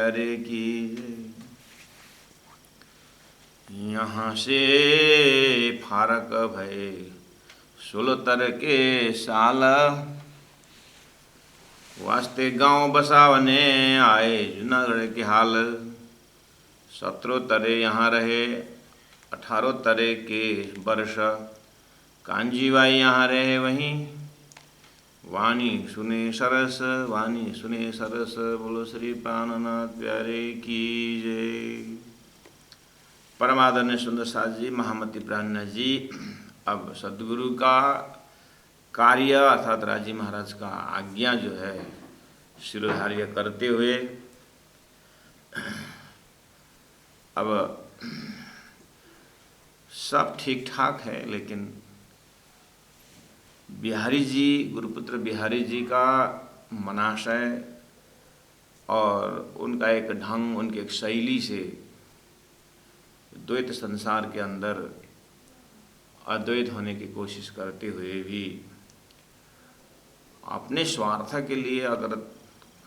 हरे की यहाँ से फारक भय सुलतर के साल वास्ते गांव बसावने आए जूनागढ़ के हाल। 17 तरे यहाँ रहे 18 तरे के वर्ष कांजी बाई यहाँ रहे वहीं वाणी सुने सरस बोलो श्री प्राणनाथ प्यारे की जय। परमादरणीय सुंदर साथ जी, महामती प्राणनाथ जी अब सदगुरु का कार्य अर्थात राजी महाराज का आज्ञा जो है शिरोधार्य करते हुए अब सब ठीक ठाक है, लेकिन बिहारी जी, गुरुपुत्र बिहारी जी का मनाशय और उनका एक ढंग, उनकी एक शैली से द्वैत संसार के अंदर अद्वैत होने की कोशिश करते हुए भी अपने स्वार्थ के लिए अगर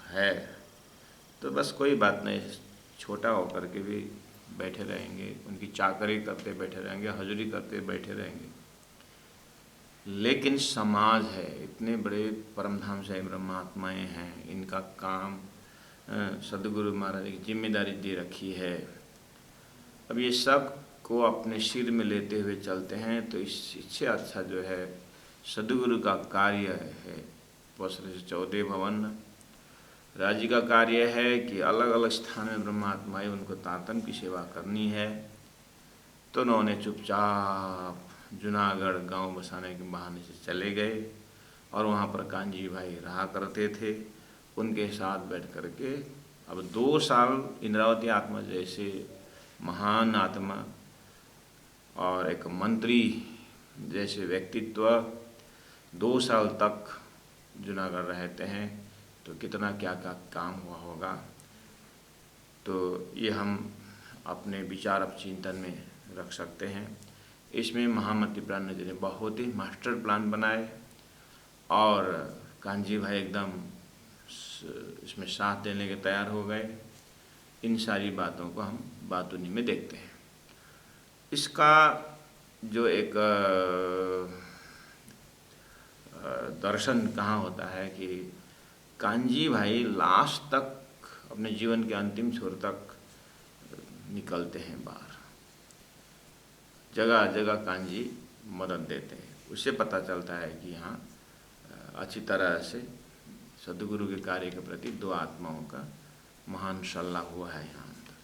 है तो बस कोई बात नहीं, छोटा होकर के भी बैठे रहेंगे, उनकी चाकरी करते बैठे रहेंगे, हजूरी करते बैठे रहेंगे। लेकिन समाज है, इतने बड़े परमधाम से ब्रह्मात्माएँ हैं, इनका काम सदगुरु महाराज की जिम्मेदारी दे रखी है। अब ये सब को अपने सिर में लेते हुए चलते हैं तो इससे अच्छा जो है सदगुरु का कार्य है। 14 भवन राजी का कार्य है कि अलग अलग स्थान में ब्रह्मात्माएँ उनको तातन की सेवा करनी है, तो उन्होंने चुपचाप जूनागढ़ गांव बसाने के बहाने से चले गए और वहाँ पर कांजी भाई रहा करते थे। उनके साथ बैठ कर के अब 2 साल इंद्रावती आत्मा जैसे महान आत्मा और एक मंत्री जैसे व्यक्तित्व 2 साल तक जूनागढ़ रहते हैं तो कितना क्या क्या काम हुआ होगा, तो ये हम अपने विचार अब चिंतन में रख सकते हैं। इसमें महामती प्राणनाथ जी ने बहुत ही मास्टर प्लान बनाए और कांजी भाई एकदम इसमें साथ देने के तैयार हो गए। इन सारी बातों को हम बातूनी में देखते हैं। इसका जो एक दर्शन कहाँ होता है कि कांजी भाई लास्ट तक अपने जीवन के अंतिम छोर तक निकलते हैं बाहर, जगह जगह कांजी मदद देते हैं। उससे पता चलता है कि यहाँ अच्छी तरह से सदगुरु के कार्य के प्रति 2 आत्माओं का महान सल्ला हुआ है यहाँ अंदर।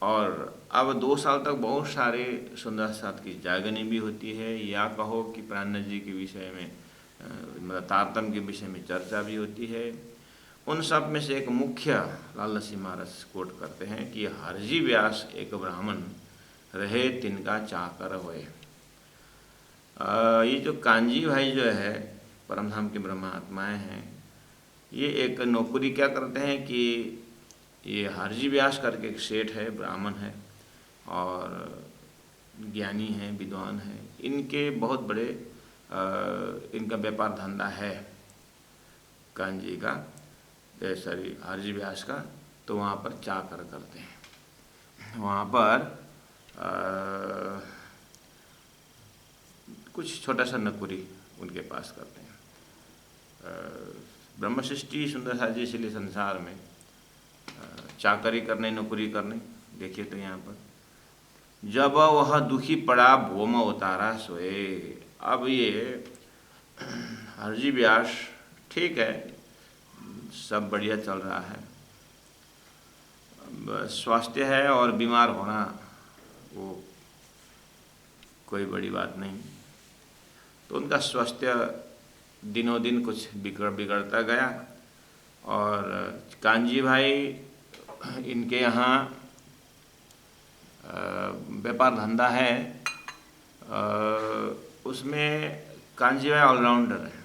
और अब 2 साल तक बहुत सारे सुंदर साथ की जागनी भी होती है, या कहो कि प्राणनाथ जी के विषय में मतलब तारतम के विषय में चर्चा भी होती है। उन सब में से एक मुख्य लाल सिंह महाराज कोट करते हैं कि हरजी व्यास एक ब्राह्मण रहे तिनका चाकर होए। ये जो कांजी भाई जो है परमधाम के ब्रह्मात्माएँ हैं, ये एक नौकरी क्या करते हैं कि ये हरजी व्यास करके एक सेठ है, ब्राह्मण है और ज्ञानी है, विद्वान है। इनके बहुत बड़े इनका व्यापार धंधा है कांजी का, सॉरी हरजी व्यास का। तो वहाँ पर चाकर करते हैं, वहाँ पर कुछ छोटा सा नौकरी उनके पास करते हैं। ब्रह्म सृष्टि सुंदर साथ जी इसलिए संसार में चाकरी करने, नौकरी करने। देखिए तो यहाँ पर जब वह दुखी पड़ा भोम उतारा सोए। अब ये हरजी व्यास ठीक है, सब बढ़िया चल रहा है, स्वास्थ्य है और बीमार होना वो कोई बड़ी बात नहीं। तो उनका स्वास्थ्य दिनों दिन कुछ बिगड़ता गया और कांजी भाई इनके यहाँ व्यापार धंधा है, उसमें कांजी भाई ऑलराउंडर है।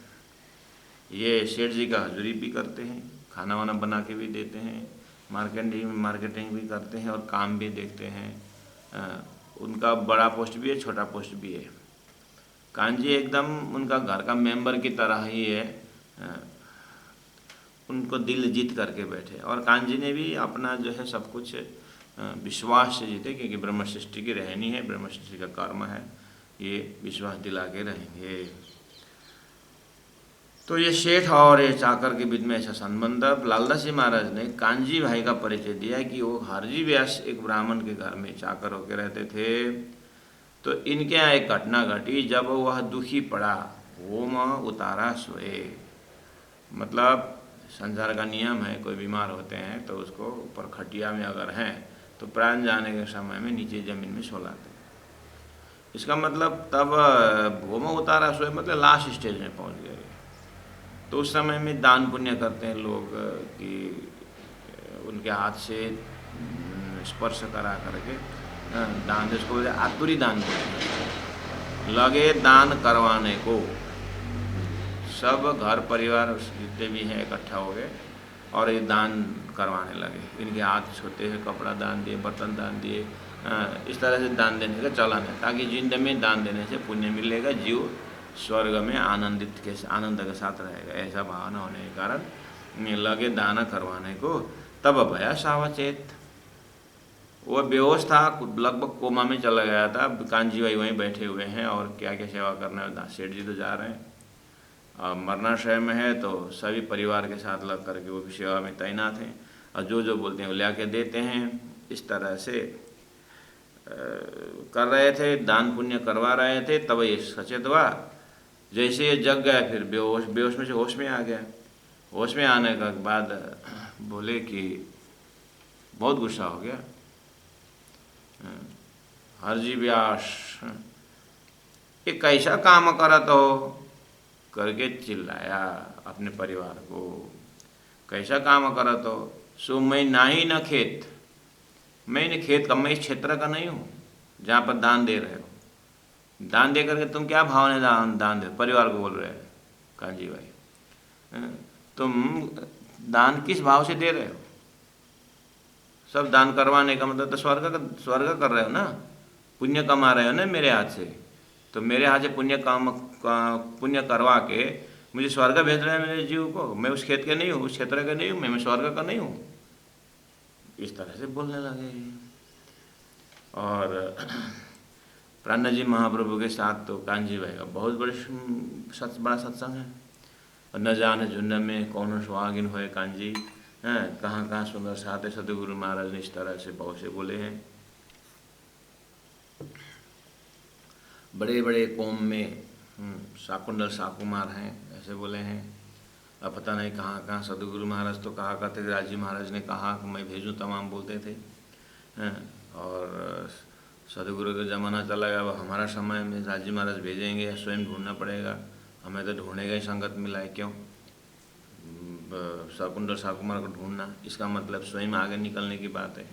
ये सेठ जी का हजूरी भी करते हैं, खाना वाना बना के भी देते हैं, मार्केटिंग भी करते हैं और काम भी देखते हैं। उनका बड़ा पोस्ट भी है, छोटा पोस्ट भी है। कांजी एकदम उनका घर का मेंबर की तरह ही है। उनको दिल जीत करके बैठे। और कान्जी ने भी अपना जो है सब कुछ विश्वास से जीते, क्योंकि ब्रह्म सृष्टि की रहनी है, ब्रह्म सृष्टि का कर्म है, ये विश्वास दिला के रहेंगे। तो ये सेठ और ये चाकर के बीच में ऐसा संबंध। लालदास जी महाराज ने कान्जी भाई का परिचय दिया कि वो हरजी व्यास एक ब्राह्मण के घर में चाकर होकर रहते थे। तो इनके यहाँ एक घटना घटी, जब वह दुखी पड़ा, होम उतारा सोए। मतलब संसार का नियम है, कोई बीमार होते हैं तो उसको ऊपर खटिया में अगर हैं तो प्राण जाने के समय में नीचे ज़मीन में सोलाते हैं। इसका मतलब तब होम उतारा सोए मतलब लास्ट स्टेज में पहुंच गए। तो उस समय में दान पुण्य करते हैं लोग कि उनके हाथ से स्पर्श करा करके दान, जिसको आतुरी दान लगे दान करवाने को। सब घर परिवार जितने भी हैं इकट्ठा हो गए और ये दान करवाने लगे। इनके हाथ छोटे से कपड़ा दान दिए, बर्तन दान दिए, इस तरह से दान देने का चलन है, ताकि जिंदगी में दान देने से पुण्य मिलेगा, जीव स्वर्ग में आनंद के साथ रहेगा। ऐसा भावना होने के कारण लगे दान करवाने को। तब भया सावचेत, वो बेहोश था, लगभग कोमा में चला गया था। कान्जी भाई वहीं बैठे हुए हैं और क्या क्या सेवा करना, सेठ जी तो जा रहे हैं, मरणाशय में है, तो सभी परिवार के साथ लग करके वो भी सेवा में तैनात हैं और जो जो बोलते हैं वो ला के देते हैं। इस तरह से कर रहे थे, दान पुण्य करवा रहे थे। तब ये सचेत हुआ, जैसे ये जग गया फिर बेहोश में से होश में आ गया। होश में आने के बाद बोले कि बहुत गुस्सा हो गया, हरजी व्यास ये कैसा काम करत हो करके चिल्लाया अपने परिवार को। कैसा काम करत हो? सो मैं ना ही न खेत, मैं इन खेत का, मैं इस क्षेत्र का नहीं हूँ जहाँ पर दान दे रहे हो। दान दे करके तुम क्या भावने दान दे, परिवार को बोल रहे हैं कान्जी भाई, तुम दान किस भाव से दे रहे हो? सब दान करवाने का मतलब तो स्वर्ग कर रहे हो ना, पुण्य कमा रहे हो ना मेरे हाथ से। तो मेरे हाथ से पुण्य करवा के मुझे स्वर्ग भेज रहे हैं मेरे जीव को। मैं उस खेत के नहीं हूँ, उस क्षेत्र का नहीं हूँ, मैं स्वर्ग का नहीं हूँ। इस तरह से बोलने लगे। और प्राणनाथ जी महाप्रभु के साथ तो कान्जी भाई का बहुत बड़ा सत्संग है। और न जाने झुंड में कौन सुहागिन होए कान्जी, हैं कहाँ कहाँ सुंदर साथ है। सतगुरु महाराज ने इस तरह से बहुत से बोले हैं। बड़े बड़े कौम में शाकुंडल शाकुमार हैं, ऐसे बोले हैं। अब पता नहीं कहाँ कहाँ सतगुरु महाराज तो कहा करते थे, राजी महाराज ने कहा कि मैं भेजूँ तमाम बोलते थे। और सतगुरु का ज़माना चला गया, अब हमारा समय में राजी महाराज भेजेंगे या स्वयं ढूंढना पड़ेगा। हमें तो ढूंढने का ही संगत मिला है, क्यों शाकुंडल शाकुमार को ढूंढना, इसका मतलब स्वयं आगे निकलने की बात है।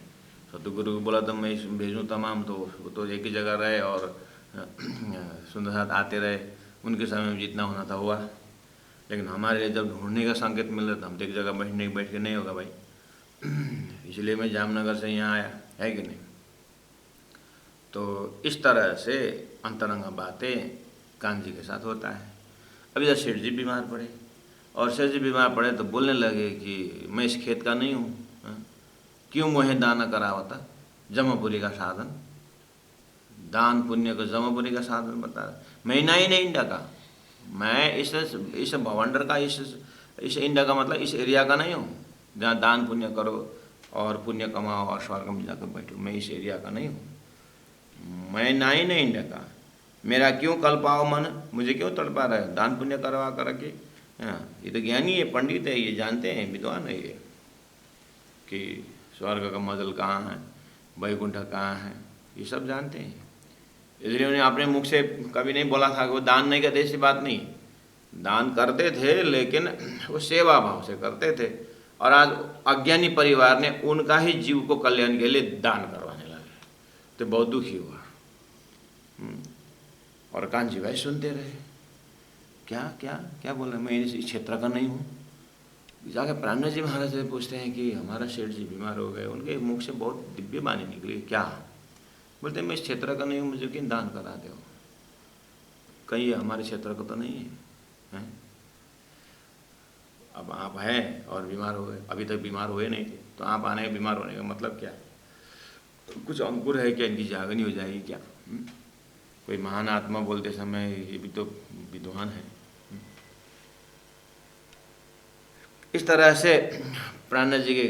सतगुरु को बोला तो मैं भेजूँ तमाम, तो वो तो एक ही जगह रहे और सुंदर साथ आते रहे, उनके समय में जितना होना था हुआ। लेकिन हमारे लिए जब ढूंढने का संकेत मिल रहा था, हम तो एक जगह बैठ के नहीं होगा भाई, इसलिए मैं जामनगर से यहाँ आया, है कि नहीं। तो इस तरह से अंतरंग बातें कान्जी के साथ होता है। अभी जब सेठ जी बीमार पड़े, और सेठ जी बीमार पड़े तो बोलने लगे कि मैं इस खेत का नहीं हूँ, क्यों मुझे दाना करावता, जमापुरी का साधन, दान पुण्य को जमापुरी का साधन बता। महीना ही नहीं इंडा का, मैं इस भवंडर का, इस इंडा का मतलब इस एरिया का नहीं हूँ जहाँ दान पुण्य करो और पुण्य कमाओ और स्वर्ग में जाकर बैठो। मैं इस एरिया का नहीं हूँ, मैं ना ही नहीं इंडा का। मेरा क्यों कल्पाओ मन, मुझे क्यों तड़पा रहे हो दान पुण्य करवा करके। ये तो ज्ञानी है, पंडित है, ये जानते हैं, विद्वान है ये, कि स्वर्ग का मंजिल कहाँ है, वैकुंठ कहाँ है, ये सब जानते हैं। इसलिए उन्हें अपने मुख से कभी नहीं बोला था कि वो दान नहीं करते, ऐसी बात नहीं। दान करते थे, लेकिन वो सेवा भाव से करते थे। और आज अज्ञानी परिवार ने उनका ही जीव को कल्याण के लिए दान करवाने लगे, तो बहुत दुखी हुआ। और कान्जी भाई सुनते रहे, क्या क्या क्या बोल रहे, मैं इस क्षेत्र का नहीं हूँ। जाके प्राणनाथ जी महाराज से पूछते हैं कि हमारा सेठ जी बीमार हो गए, उनके मुख से बहुत दिव्य बानी निकली, क्या बोलते हैं, मैं इस क्षेत्र का नहीं हूँ, मुझे क्यों दान करा दो, कहीं हमारे क्षेत्र का तो नहीं है, हैं? अब आप हैं और बीमार हो गए, अभी तक बीमार हुए नहीं थे, तो आप आने का बीमार होने का मतलब क्या? कुछ अंकुर है क्या? इनकी जागनी हो जाएगी क्या? कोई महान आत्मा बोलते समय ये भी तो विद्वान है। इस तरह से प्राणनाथ जी के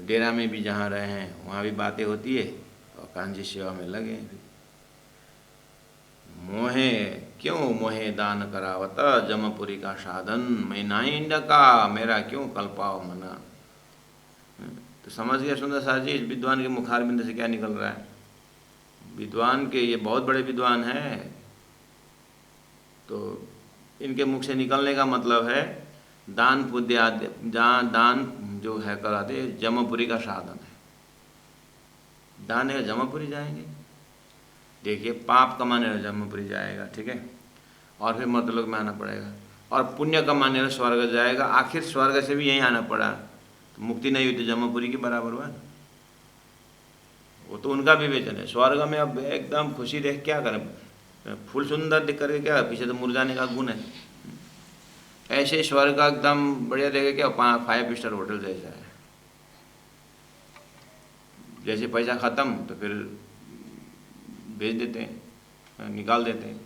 डेरा में भी जहाँ रहे हैं वहाँ भी बातें होती है और कान्हा जी सेवा में लगे हैं। मोहे क्यों मोहे दान करावत जमपुरी का साधन, मैं नाई का मेरा क्यों कल्पाव मना। तो समझ गया सुंदर सार जी इस विद्वान के मुखारबिंद से क्या निकल रहा है। विद्वान के ये बहुत बड़े विद्वान हैं, तो इनके मुख से निकलने का मतलब है दान पुण्य आदि, दान जो है कराते जमपुरी का साधन है। दान है जमपुरी जाएंगे, देखिए पाप कमाने जमपुरी जाएगा, ठीक है, और फिर मर्तलोक में आना पड़ेगा, और पुण्य कमाने में स्वर्ग जाएगा, आखिर स्वर्ग से भी यहीं आना पड़ा, तो मुक्ति नहीं हुई तो जमपुरी के बराबर हुआ ना। वो तो उनका विवेचन है। स्वर्ग में अब एकदम खुशी देख क्या करें, फूल सुंदर दिख करके क्या, पीछे तो मुरझाने का गुण है। ऐसे स्वर्ग का एकदम बढ़िया देखे क्या, 5 स्टार होटल जैसा है। जैसे पैसा ख़त्म तो फिर भेज देते हैं, निकाल देते हैं,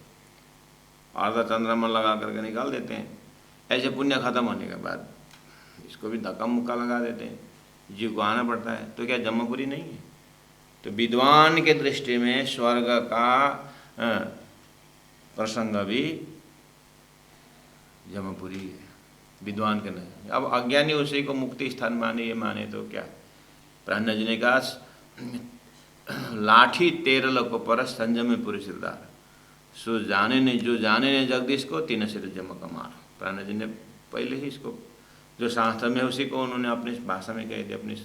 आधा चंद्रमा लगा करके निकाल देते हैं। ऐसे पुण्य खत्म होने के बाद इसको भी धक्का मुक्का लगा देते हैं, जीव को आना पड़ता है। तो क्या जमपुरी नहीं है? तो विद्वान के दृष्टि में स्वर्ग का प्रसंग भी जमपुरी है, विद्वान के नहीं। अब अज्ञानी उसी को मुक्ति स्थान माने, ये माने तो क्या। प्राणनाथ जी ने कहा लाठी 13 लोग पर संजम पुरी सिरदार, सो जाने ने जो जाने ने जगदीश को 3 सिर जमक मार। प्राणनाथ जी ने पहले ही इसको जो शास्त्र में उसी को उन्होंने अपनी भाषा में कह दिया, अपनी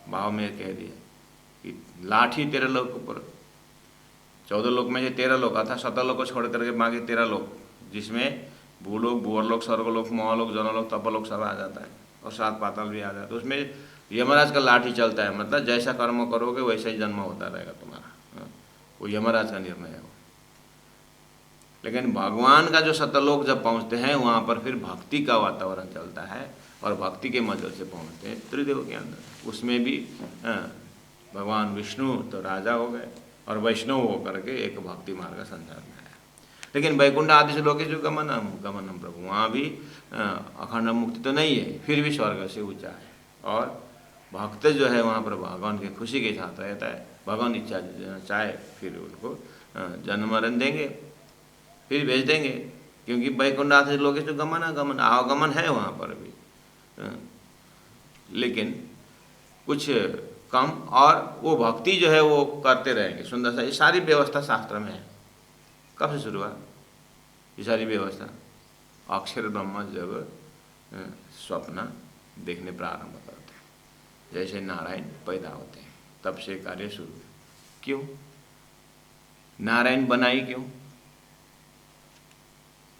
भाव में कह दिया कि लाठी 13 लोग पर, 14 लोग में से 13 लोग था, 17 लोग को छोड़ करके बाकी 13 लोग, जिसमें भूलोक, भूअरलोक, स्वर्गलोक, महालोक, जनलोक, तपलोक सब आ जाता है, और 7 पाताल भी आ जाता है। तो उसमें यमराज का लाठी चलता है, मतलब जैसा कर्म करोगे वैसा ही जन्म होता रहेगा तुम्हारा। वो यमराज का निर्णय है वो। लेकिन भगवान का जो सतलोक जब पहुँचते हैं वहाँ पर फिर भक्ति का वातावरण चलता है, और भक्ति के मदद से पहुँचते हैं त्रिदेव के अंदर। उसमें भी भगवान विष्णु तो राजा हो गए, और वैष्णव होकर के एक भक्ति मार्ग का संसार में आया। लेकिन वैकुंठ आदि से लोकेश जो गमनम प्रभु, वहाँ भी अखंड मुक्ति तो नहीं है, फिर भी स्वर्ग से ऊँचा है। और भक्त जो है वहाँ पर भगवान की खुशी के साथ रहता है। भगवान इच्छा चाहे फिर उनको जन्म मरण देंगे, फिर भेज देंगे, क्योंकि वैकुंठ आदि से लोकेश जो गमन आवागमन है वहाँ पर भी, लेकिन कुछ कम, और वो भक्ति जो है वो करते रहेंगे। सुंदर सा ये सारी व्यवस्था शास्त्र में है। कब से शुरू हुआ ये सारी व्यवस्था? अक्षर ब्रह्म जब स्वप्न देखने प्रारंभ करते हैं, जैसे नारायण पैदा होते हैं तब से कार्य शुरू। क्यों नारायण बनाई? क्यों?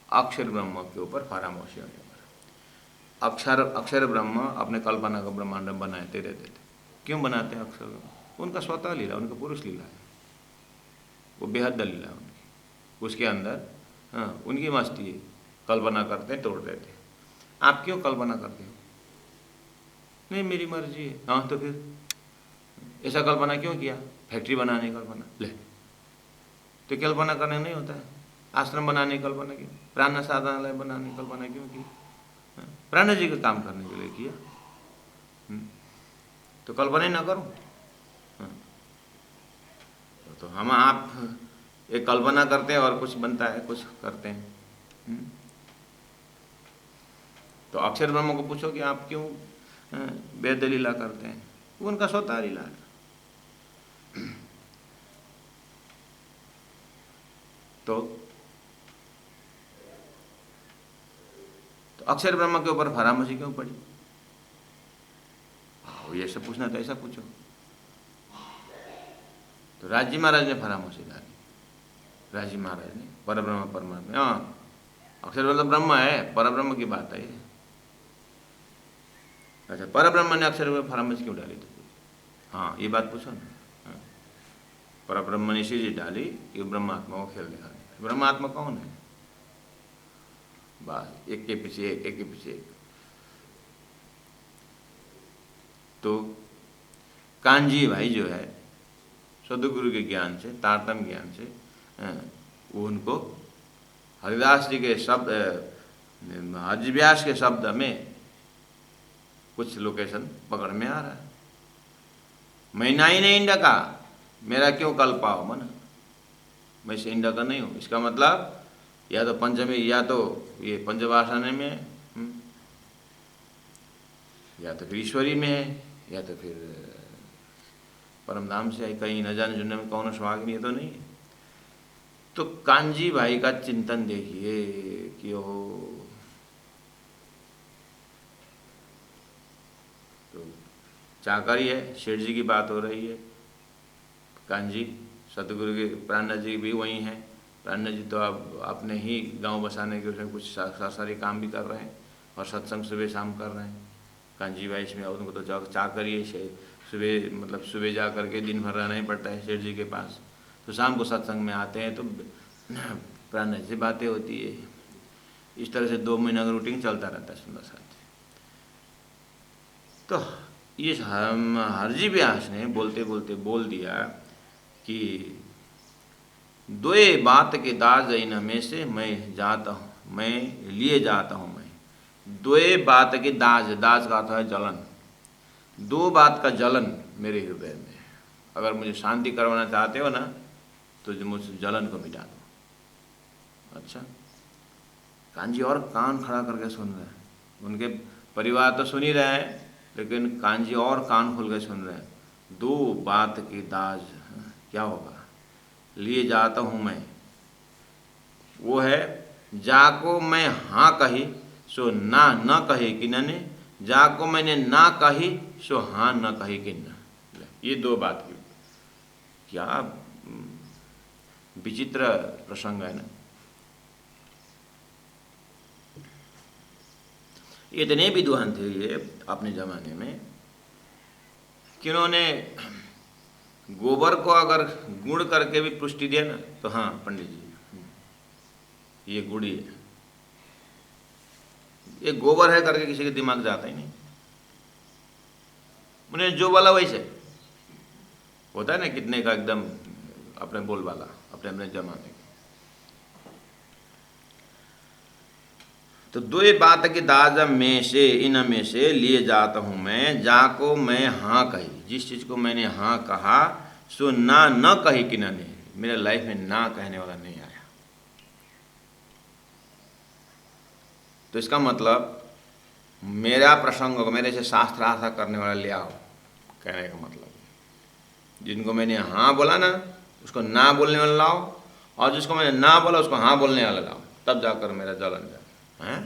अक्षर ब्रह्म के ऊपर परामर्श होने पर। अक्षर ब्रह्म अपने कल्पना का ब्रह्मांड बनाते रहते थे। क्यों बनाते हैं अक्षर ब्रह्म? उनका स्वतः लीला, उनका पुरुष लीला है, वो बेहद लीला है उनकी। उसके अंदर उनकी मस्ती है, कल्पना करते हैं, तोड़ देते हैं। आप क्यों कल्पना करते हो? नहीं मेरी मर्जी है। हाँ तो फिर ऐसा कल्पना क्यों किया? फैक्ट्री बनाने की कल्पना, ले तो कल्पना करने नहीं होता है। आश्रम बनाने की कल्पना की, प्राण साधनालय बनाने की कल्पना क्यों की? प्राण जी का काम करने के लिए किया। तो कल्पना ही ना करो। तो हम आप एक कल्पना करते हैं और कुछ बनता है, कुछ करते हैं। तो अक्षर ब्रह्म को पूछो कि आप क्यों वेद लीला करते हैं? वो उनका स्वतः लीला है। तो अक्षर ब्रह्म के ऊपर फरामोशी क्यों पड़ी? ये सब पूछना तो ऐसा पूछो। तो राजी महाराज ने फरामोशी डाली। राजी महाराज ने परब्रह्म परमात्मा, हाँ अक्षर मतलब ब्रह्म है, परब्रह्म की बात है। अच्छा परब्रह्म ने अक्षर में फरामोशी क्यों डाली? हाँ ये बात पूछो ना। परब्रह्म ने इसीलिए डाली कि ब्रह्मात्मा को खेल दिखा। ब्रह्मात्मा कौन है? बस एक के पीछे एक, एक के पीछे एक। तो कानजी भाई जो है सदगुरु के ज्ञान से, तारतम्य ज्ञान से वो उनको हरिदास जी के शब्द, हरि व्यास के शब्द में कुछ लोकेशन पकड़ में आ रहा है। मैं नाई नहीं इंडा, मेरा क्यों कल पाओ मन, मैं से इंडा का नहीं हूँ। इसका मतलब या तो पंचमी, या तो ये पंचवासना में है, या तो फिर ईश्वरी में है, या तो फिर परमधाम से है, कहीं न जाने जुन्ने में कौन सुहाग नहीं है तो नहीं। तो कांजी भाई का चिंतन देखिए कि वो तो चाकरी है, सेठ जी की बात हो रही है। कांजी सतगुरु के प्राणनाथ जी भी वही हैं। प्राणनाथ जी तो अब अपने ही गांव बसाने के उसमें कुछ सारी काम भी कर रहे हैं और सत्संग सुबह शाम कर रहे हैं। कांजी भाई इसमें उनको तो चाकरी है, सुबह मतलब सुबह जा करके दिन भर रहना ही पड़ता है सेठ जी के पास, तो शाम को सत्संग में आते हैं तो प्राणनाथ से बातें होती है। इस तरह से 2 महीना का रूटीन चलता रहता है सुंदर साथ। तो ये हरजी व्यास ने बोलते बोलते बोल दिया कि दोए बात के दाज इन में से मैं जाता हूँ, मैं लिए जाता हूँ। मैं दोए बात के दाज, दाज का अर्थ है जलन, 2 बात का जलन मेरे हृदय में। अगर मुझे शांति करवाना चाहते हो ना तो मुझसे जलन को मिटा दो। अच्छा, कांजी और कान खड़ा करके सुन रहे हैं, उनके परिवार तो सुन ही रहे हैं, लेकिन कांजी और कान खोल के सुन रहे हैं। 2 बात की दाज क्या होगा, लिए जाता हूँ मैं, वो है जाको मैं हाँ कही सो ना न कहे कि न, जाको मैंने ना कही सो हाँ न कहे कि न। ये 2 बात की क्या विचित्र प्रसंग है ना। इतने विद्वान थे ये अपने जमाने में कि उन्होंने गोबर को अगर गुड़ करके भी पुष्टि दिया ना तो हाँ पंडित जी ये गुड़ ही है, ये गोबर है करके किसी के दिमाग जाता ही नहीं। उन्हें जो बोला वैसे होता है ना, कितने का एकदम अपने बोल वाला, अपने अपने जमाने के। तो 2 बात की दाज में से, इन में से लिए जाता हूँ मैं, जाको मैं हाँ कही, जिस चीज़ को मैंने हाँ कहा सो ना न कही कि न, मेरे लाइफ में ना कहने वाला नहीं आया। तो इसका मतलब मेरा प्रसंग को मेरे से शास्त्रार्थ करने वाला ले आओ, कहने का मतलब जिनको मैंने हाँ बोला ना उसको ना बोलने वाला लाओ, और जिसको मैंने ना बोला उसको हाँ बोलने वाला लाओ, तब जाकर मेरा जलन जाए। हैं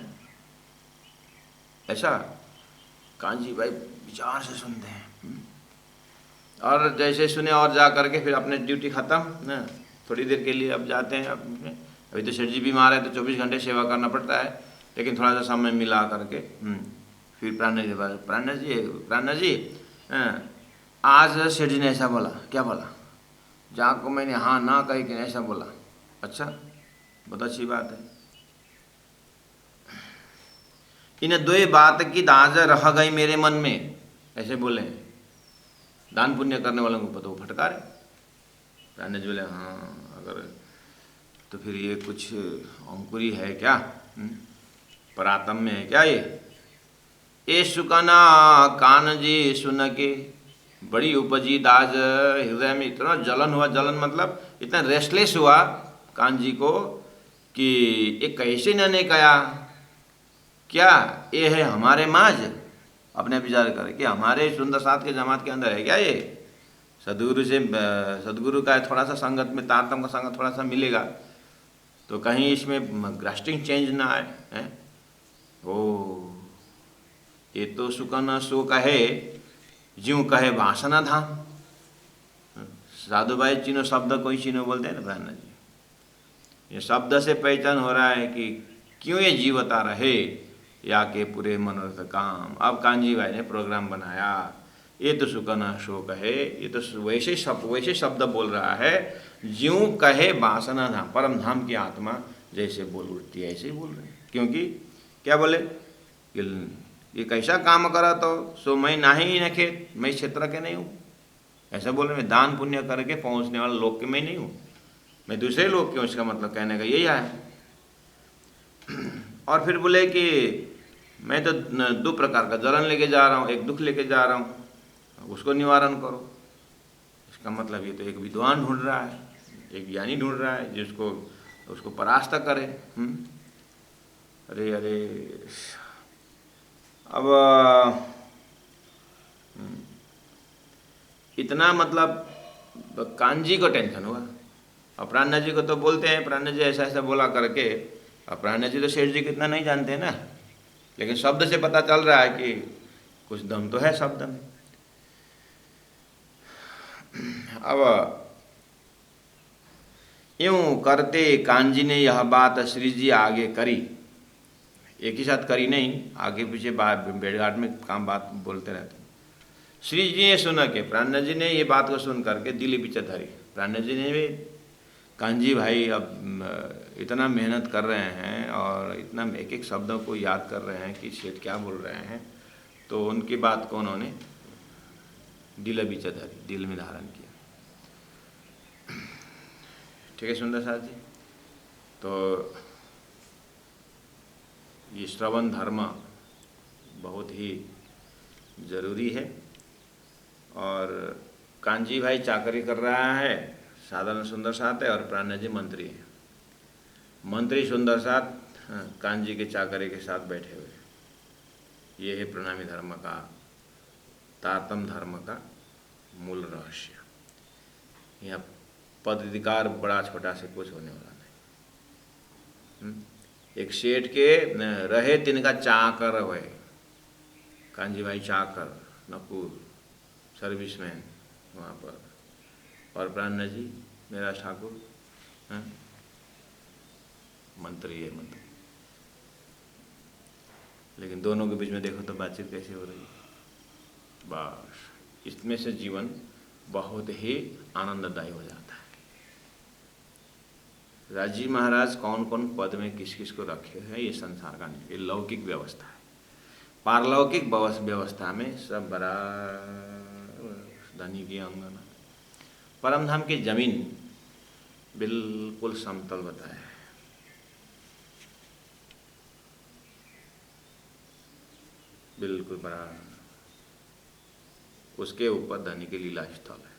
ऐसा कांजी भाई विचार से सुनते हैं। और जैसे सुने और जा करके फिर अपने ड्यूटी ख़त्म ना, थोड़ी देर के लिए अब जाते हैं। अभी तो सेठ जी बीमार है तो 24 घंटे सेवा करना पड़ता है, लेकिन थोड़ा सा समय मिला करके फिर प्राणनाथ जी आज सेठ जी ने ऐसा बोला, क्या बोला, जहाँ को मैंने हाँ ना कही कि ऐसा बोला। अच्छा, बहुत अच्छी बात है। इन 2 बात की दाज रह गई मेरे मन में, ऐसे बोले। दान पुण्य करने वालों को पता वो फटकारे। प्राणनाथ जी बोले हाँ अगर तो फिर ये कुछ अंकुरी है क्या, परातम में है क्या ये सुकना कान जी सुन के बड़ी उपजी दाज, हृदय में इतना जलन हुआ। जलन मतलब इतना रेस्टलेस हुआ कान जी को कि ये कैसे ने कहा, क्या ये है हमारे माज, अपने विचार करें कि हमारे सुंदर साथ के जमात के अंदर है क्या ये। सदगुरु का थोड़ा सा संगत में, तारतम का संगत थोड़ा सा मिलेगा तो कहीं इसमें ग्रास्टिंग चेंज ना आए हैं। ओ ये तो सुकन सो कहे ज्यों कहे वासना धाम। साधु भाई चीनो शब्द कोई चीनो बोलते हैं ना प्राणनाथ जी, ये शब्द से पहचान हो रहा है कि क्यों ये जीवता रहे या के पूरे मनोरथ काम। अब कांजी भाई ने प्रोग्राम बनाया, ये तो सुकना शो कहे, ये तो वैसे शब्द बोल रहा है ज्यों कहे वासना धाम, परम धाम की आत्मा जैसे बोल उठती है ऐसे ही बोल रहे हैं। क्योंकि क्या बोले कि ये कैसा काम करा तो सो मैं नाही न खेत, मैं इस क्षेत्र के नहीं हूँ। ऐसा बोल रहे, मैं दान पुण्य करके पहुँचने वाला लोक के मैं नहीं हूँ, मैं दूसरे लोग के हूँ। इसका मतलब कहने का यही है। और फिर बोले कि मैं तो दो प्रकार का जलन लेके जा रहा हूँ, एक दुख लेके जा रहा हूँ, उसको निवारण करो। इसका मतलब ये तो एक विद्वान ढूंढ रहा है, एक ज्ञानी ढूंढ रहा है जिसको उसको परास्त करे। अरे अरे, अब इतना मतलब कांजी को टेंशन हुआ। और प्राणनाथ जी को तो बोलते हैं, प्राणनाथ जी ऐसा ऐसा बोला करके। और प्राणनाथ जी तो शेठ जी कितना नहीं जानते ना, लेकिन शब्द से पता चल रहा है कि कुछ दम तो है शब्द में। अब यूं करते कांजी ने यह बात श्री जी आगे करी। एक ही साथ करी नहीं, आगे पीछे भेड़घाट में काम बात बोलते रहते। श्री जी ने सुना के प्राणनाथ जी ने ये बात को सुन करके दिल पीछे धरी। प्राणनाथ जी ने भी, कांजी भाई अब इतना मेहनत कर रहे हैं और इतना एक एक शब्दों को याद कर रहे हैं कि शेठ क्या बोल रहे हैं, तो उनकी बात को उन्होंने दिल पीछे धरी, दिल में धारण किया। ठीक है सुंदर साथ जी। तो ये श्रवण धर्म बहुत ही जरूरी है। और कांजी भाई चाकरी कर रहा है, साधारण सुंदर साथ है, और प्राणनाथ जी मंत्री है। मंत्री सुंदर साथ कांजी के चाकरी के साथ बैठे हुए। ये है प्रणामी धर्म का, तारतम धर्म का मूल रहस्य। यहाँ पद अधिकार बड़ा छोटा से कुछ होने वाला नहीं। एक सेठ के रहे तिनका चाकर हुए, कांजी भाई चाकर, नकुल सर्विसमैन वहाँ पर, और प्राणनाथ जी मेरा ठाकुर मंत्री है, मंत्री। लेकिन दोनों के बीच में देखो तो बातचीत कैसे हो रही है। बस इसमें से जीवन बहुत ही आनंददायी हो जाता है। राजी महाराज कौन कौन पद में किस किस को रखे हैं, ये संसार का नहीं, ये लौकिक व्यवस्था है। पारलौकिक व्यवस्था में सब बराबर धनी की अंगना, परमधाम की जमीन बिल्कुल समतल बताया है। बिल्कुल बराबर, उसके ऊपर धनी की लीला स्थल है।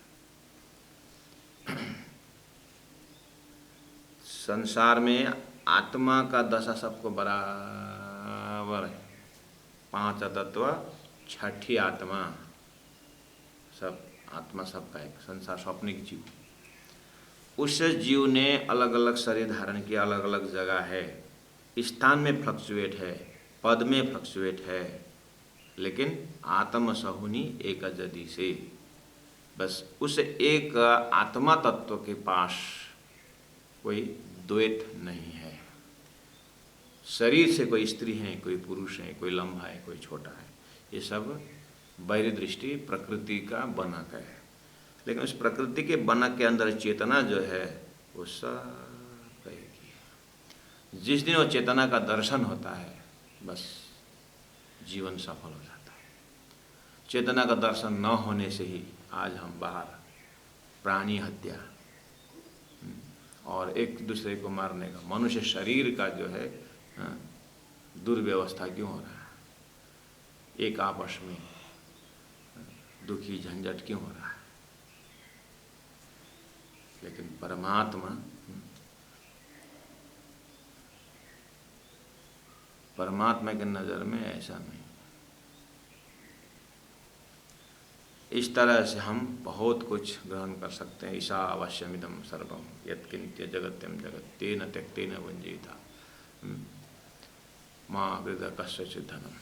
संसार में आत्मा का दशा सबको बराबर है। 5 तत्व, छठी आत्मा, सब आत्मा सबका एक संसार स्वप्निक जीव। उस जीव ने अलग अलग शरीर धारण किया, अलग अलग जगह है, स्थान में फ्लक्चुएट है, पद में फ्लक्चुएट है, लेकिन आत्म सहुनी एक जदी से। बस उस एक आत्मा तत्व के पास कोई द्वैत नहीं है। शरीर से कोई स्त्री है, कोई पुरुष है, कोई लंबा है, कोई छोटा है, ये सब बाहरी दृष्टि प्रकृति का बनक है। लेकिन उस प्रकृति के बनक के अंदर चेतना जो है वो सब रहेगी। जिस दिन वो चेतना का दर्शन होता है, बस जीवन सफल हो जाता है। चेतना का दर्शन न होने से ही आज हम बाहर प्राणी हत्या और एक दूसरे को मारने का, मनुष्य शरीर का जो है दुर्व्यवस्था क्यों हो रहा है, एक आपस में दुखी झंझट क्यों हो रहा है। लेकिन परमात्मा के नज़र में ऐसा नहीं। इस तरह से हम बहुत कुछ ग्रहण कर सकते हैं। ईशा अवश्यमिदं सर्वम यत्किंच जगत्यम जगत तेन त्यक्तेन वंजिता माँ वृद्ध कश्चित् धनम।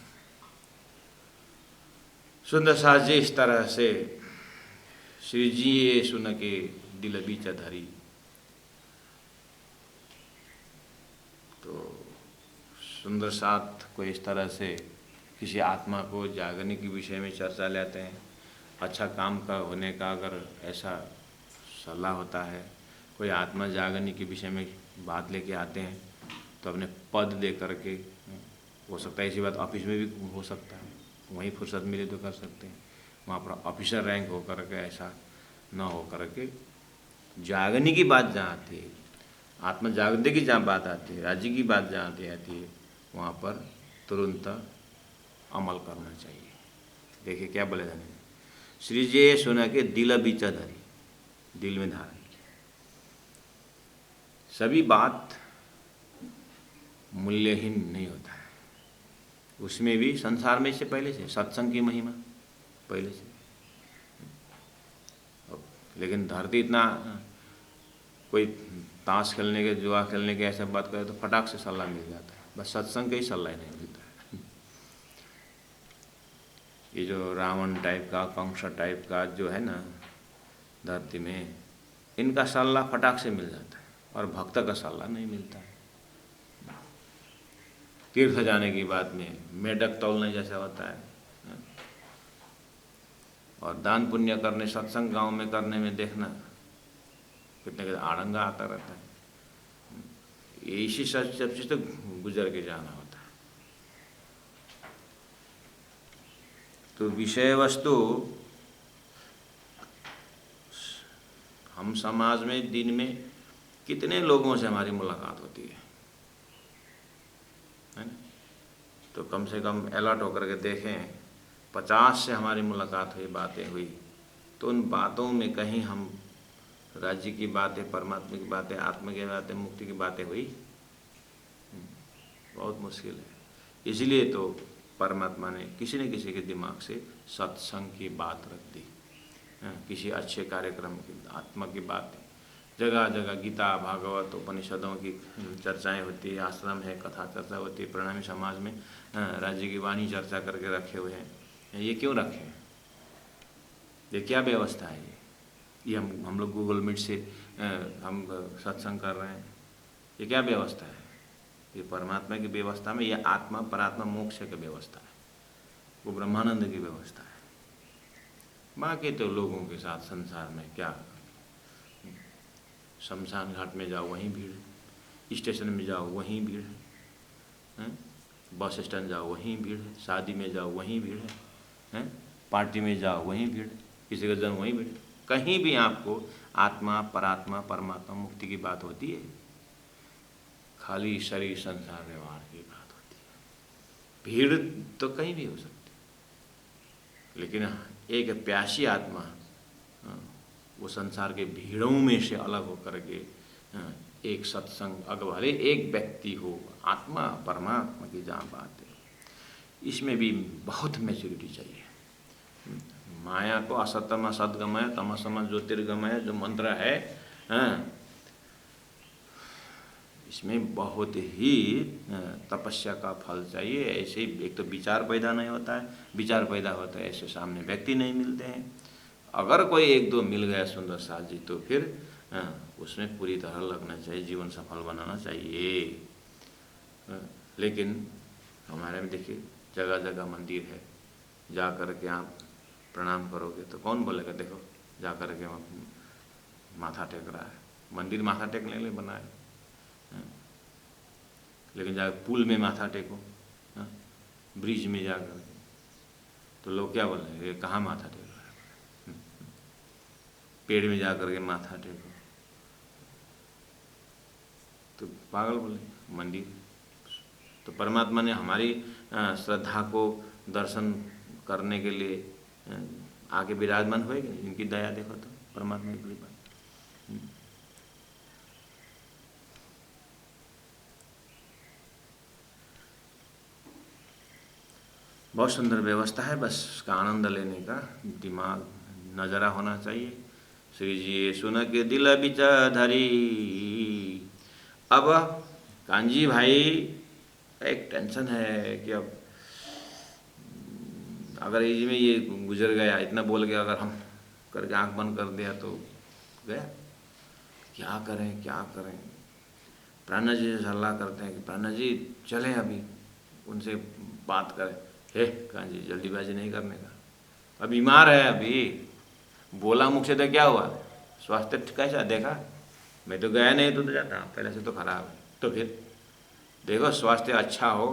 सुंदर सास जी इस तरह से श्री जी ये सुन के दिल बीच धरी। तो सुंदर साथ को इस तरह से किसी आत्मा को जागने के विषय में चर्चा लेते हैं। अच्छा काम का होने का अगर ऐसा सलाह होता है, कोई आत्मा जागने के विषय में बात लेके आते हैं, तो अपने पद दे करके हो सकता है ऐसी बात ऑफिस में भी हो सकता है, वहीं फुर्सत मिले तो कर सकते हैं, वहाँ पर ऑफिसर रैंक हो करके ऐसा ना हो करके जागने की बात जहाँ आती है, आत्मा जागने की जहाँ बात आती है, राज्य की बात जहाँ आती है, वहाँ पर तुरंत अमल करना चाहिए। देखिए क्या बोले जाने, श्री जी सुना के दिल बीचा धरी, दिल में धारण किया। सभी बात मूल्यहीन नहीं होता है, उसमें भी संसार में से पहले से सत्संग की महिमा पहले से। लेकिन धरती इतना, कोई ताश खेलने के, जुआ खेलने के ऐसा बात करे तो फटाक से सलाह मिल जाता है, बस सत्संग का ही सलाह नहीं मिलता है। ये जो रावण टाइप का, कंस टाइप का जो है ना धरती में, इनका सलाह फटाक से मिल जाता है और भक्त का सलाह नहीं मिलता है। तीर्थ जाने की बात में मेढक तौलने जैसा होता है, और दान पुण्य करने, सत्संग गांव में करने में देखना कितने के आड़ंगा आता रहता है। इसी सब चीज तो गुजर के जाना होता है। तो विषय वस्तु हम समाज में दिन में कितने लोगों से हमारी मुलाकात होती है ना? तो कम से कम अलर्ट होकर के देखें, 50 से हमारी मुलाकात हुई, बातें हुई, तो उन बातों में कहीं हम राज्य की बातें, परमात्मा की बातें, आत्मा की बातें, मुक्ति की बातें हुई? बहुत मुश्किल है। इसलिए तो परमात्मा ने किसी न किसी के दिमाग से सत्संग की बात रख दी, किसी अच्छे कार्यक्रम की, आत्मा की बातें। जगह जगह गीता, भागवत, उपनिषदों की चर्चाएं होती है, आश्रम है, कथा चर्चा होती है। परिणामी समाज में राज्य की वाणी चर्चा करके रखे हुए हैं। ये क्यों रखे? ये क्या व्यवस्था है? ये हम लोग गूगल मीट से हम सत्संग कर रहे हैं, ये क्या व्यवस्था है? ये परमात्मा की व्यवस्था में, ये आत्मा परात्मा मोक्ष की व्यवस्था है, वो ब्रह्मानंद की व्यवस्था है। बाकी तो लोगों के साथ संसार में क्या, शमशान घाट में जाओ वहीं भीड़, स्टेशन में जाओ वहीं भीड़ है, बस स्टैंड जाओ वहीं भीड़ है, शादी में जाओ वहीं भीड़ है, पार्टी में जाओ वहीं भीड़, किसी का जन्म वहीं भीड़। कहीं भी आपको आत्मा, परात्मा, परमात्मा, मुक्ति की बात होती है? खाली शरीर, संसार, व्यवहार की बात होती है। भीड़ तो कहीं भी हो सकती, लेकिन एक प्यासी आत्मा वो संसार के भीड़ों में से अलग होकर के एक सत्संग, अगवाले एक व्यक्ति हो, आत्मा परमात्मा की जहाँ बात है, इसमें भी बहुत मैच्योरिटी चाहिए। माया को असतम सद्गमय तमसम ज्योतिर्गमय जो मंत्र है, इसमें बहुत ही तपस्या का फल चाहिए। ऐसे ही एक तो विचार पैदा नहीं होता है, विचार पैदा होता है ऐसे सामने व्यक्ति नहीं मिलते हैं। अगर कोई एक दो मिल गया सुंदर साथ जी, तो फिर उसमें पूरी तरह लगना चाहिए, जीवन सफल बनाना चाहिए। लेकिन हमारे में देखिए जगह जगह मंदिर है, जा कर के आप प्रणाम करोगे तो कौन बोलेगा देखो जा कर के माथा टेक रहा है। मंदिर माथा टेकने के लिए बना है, लेकिन जा पुल में माथा टेको, ब्रिज में जा कर के, तो लोग क्या बोलेंगे, कहाँ माथा टेक रहा है? पेड़ में जा कर के माथा टेको तो पागल बोले। मंदिर तो परमात्मा ने हमारी श्रद्धा को दर्शन करने के लिए आगे विराजमान होएगा। इनकी दया देखो तो, परमात्मा की कृपा। बहुत सुंदर व्यवस्था है, बस उसका आनंद लेने का दिमाग नजरा होना चाहिए। श्री जी सुन के दिल बिच धरी। अब कांजी भाई एक टेंशन है कि अब अगर एज में ये गुजर गया, इतना बोल गया, अगर हम करके आंख बंद कर दिया तो गया, क्या करें क्या करें। प्राणा जी से सलाह करते हैं कि प्राणा जी चलें अभी उनसे बात करें। हे कहाँ जी, जल्दीबाजी नहीं करने का, अब बीमार है, अभी बोला मुख से तो क्या हुआ, स्वास्थ्य कैसा देखा, मैं तो गया नहीं तो जाता, पहले से तो खराब है। तो फिर देखो स्वास्थ्य अच्छा हो,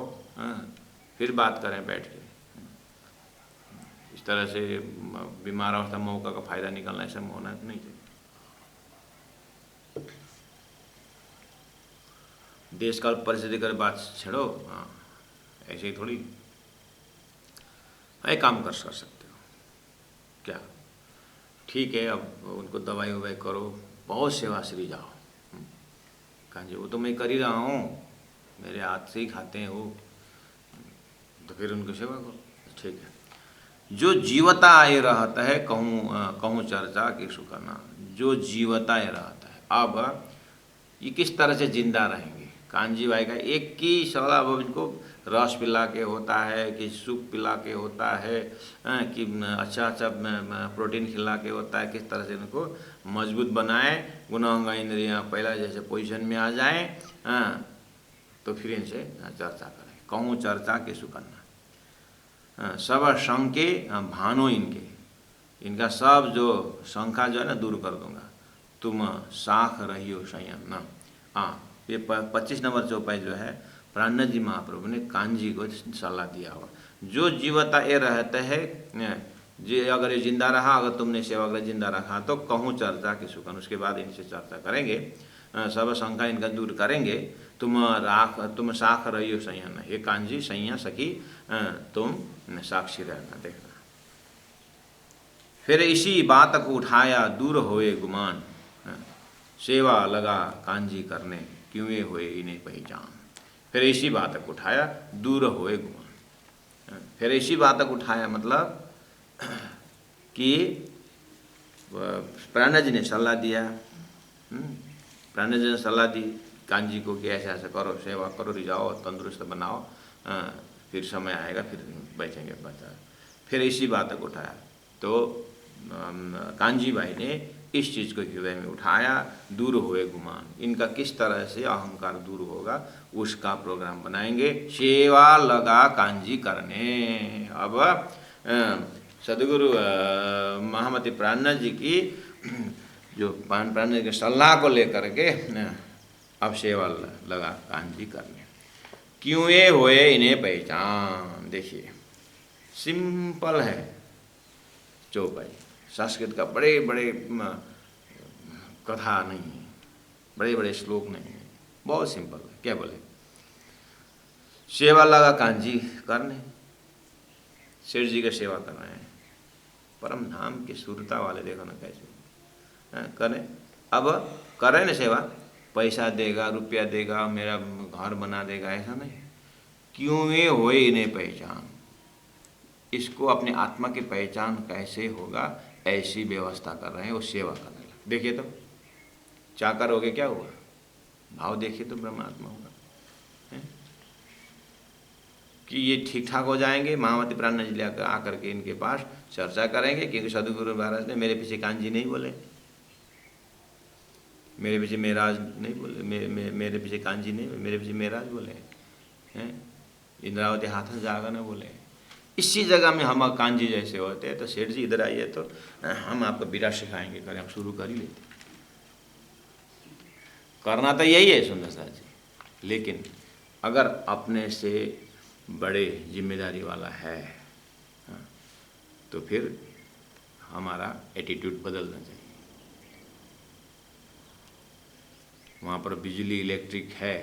फिर बात करें बैठ के। इस तरह से बीमार अवस्था मौका का फायदा निकालना, ऐसा होना नहीं चाहिए। देश काल परिस्थिति कर बात छेड़ो, हाँ ऐसे ही थोड़ी एक काम कर सकते हो क्या? ठीक है, अब उनको दवाई ववाई करो, बहुत सेवाश्री जाओ। कहाँ जी, वो तो मैं कर ही रहा हूँ, मेरे हाथ से ही खाते हैं वो, तो फिर उनको सेवा करो, ठीक है। जो जीवता ये रहता है, कहूँ चर्चा की सुकरना, जो जीवता ये रहता है। अब ये किस तरह से जिंदा रहेंगे? कांजी भाई का एक ही सवाल, अब इनको रस पिला के होता है कि सूप पिला के होता है कि अच्छा प्रोटीन खिला के होता है, किस तरह से इनको मजबूत बनाए, गुणांग इंद्रियाँ पहला जैसे पोजीशन में आ जाए, तो फिर इनसे चर्चा करें। कहूँ चर्चा के सुकन्ना, सब शंके भानो इनका सब जो शंका जो है ना दूर कर दूंगा। तुम साख रहियो संयम। ये 25 नंबर चौपाई जो है प्राणनाथ जी महाप्रभु ने कांजी को सलाह दिया हुआ। जो जीवता ये रहते हैं, जी अगर ये जिंदा रहा, अगर तुमने सेवा अगर जिंदा रखा तो कहूँ चर्चा के सुकन, उसके बाद इनसे चर्चा करेंगे, सब शंका इनका दूर करेंगे। तुम साख रहियो संयम, ये कांजी सैया सखी तुम साक्षी रहना, देखना। फिर इसी बात को उठाया दूर होए गुमान, सेवा लगा कांजी करने क्यों ये होए इन्हें पहचान। फिर इसी बात को उठाया दूर होए गुमान। फिर इसी बात को उठाया मतलब कि प्राणनाथ जी ने सलाह दिया, प्राणनाथ जी ने सलाह दी कांजी को कि ऐसा ऐसा करो, सेवा करो, रिझाओ, तंदुरुस्त बनाओ, फिर समय आएगा फिर बैठेंगे बता। फिर इसी बात को उठाया तो कांजी भाई ने इस चीज़ को हृदय में उठाया, दूर हुए गुमान, इनका किस तरह से अहंकार दूर होगा उसका प्रोग्राम बनाएंगे। सेवा लगा कांजी करने। अब सदगुरु महामती प्राणनाथ जी की जो प्राणनाथ जी की सलाह को लेकर के अब सेवा लगा कांजी करने, क्यों ये होए इन्हें पहचान। देखिए सिंपल है चौपाई, संस्कृत का बड़े बड़े कथा नहीं है, बड़े बड़े श्लोक नहीं है, बहुत सिंपल है। क्या बोले? सेवा लगा कांजी करने, शेर जी का सेवा कर रहे हैं, परम धाम के सुरता वाले, देखो ना कैसे करें। अब कर रहे ना सेवा, पैसा देगा, रुपया देगा, मेरा घर बना देगा, ऐसा नहीं। क्यों ये होए इन्हें पहचान, इसको अपने आत्मा की पहचान कैसे होगा, ऐसी व्यवस्था कर रहे हैं वो सेवा करने लगे। देखिए तो चाकर हो गए, क्या हुआ? भाव देखिए तो ब्रह्मात्मा होगा कि ये ठीक ठाक हो जाएंगे। महामती प्राणनाथ जी लेकर आकर के इनके पास चर्चा करेंगे, क्योंकि सदगुरु महाराज ने मेरे पीछे कांजी नहीं बोले, मेरे पीछे मेराज नहीं बोले, मेरे पीछे कांजी नहीं, मेरे पीछे मेराज बोले हैं, इंद्रावती हाथ से जागा न बोले। इसी जगह में हम कांजी जैसे होते हैं तो सेठ जी इधर आइए तो हम आपको बिरा सिखाएंगे, करें, हम शुरू कर ही लेते। करना तो यही है सुंदरता जी, लेकिन अगर अपने से बड़े जिम्मेदारी वाला है तो फिर हमारा एटीट्यूड बदलना चाहिए। वहाँ पर बिजली इलेक्ट्रिक है,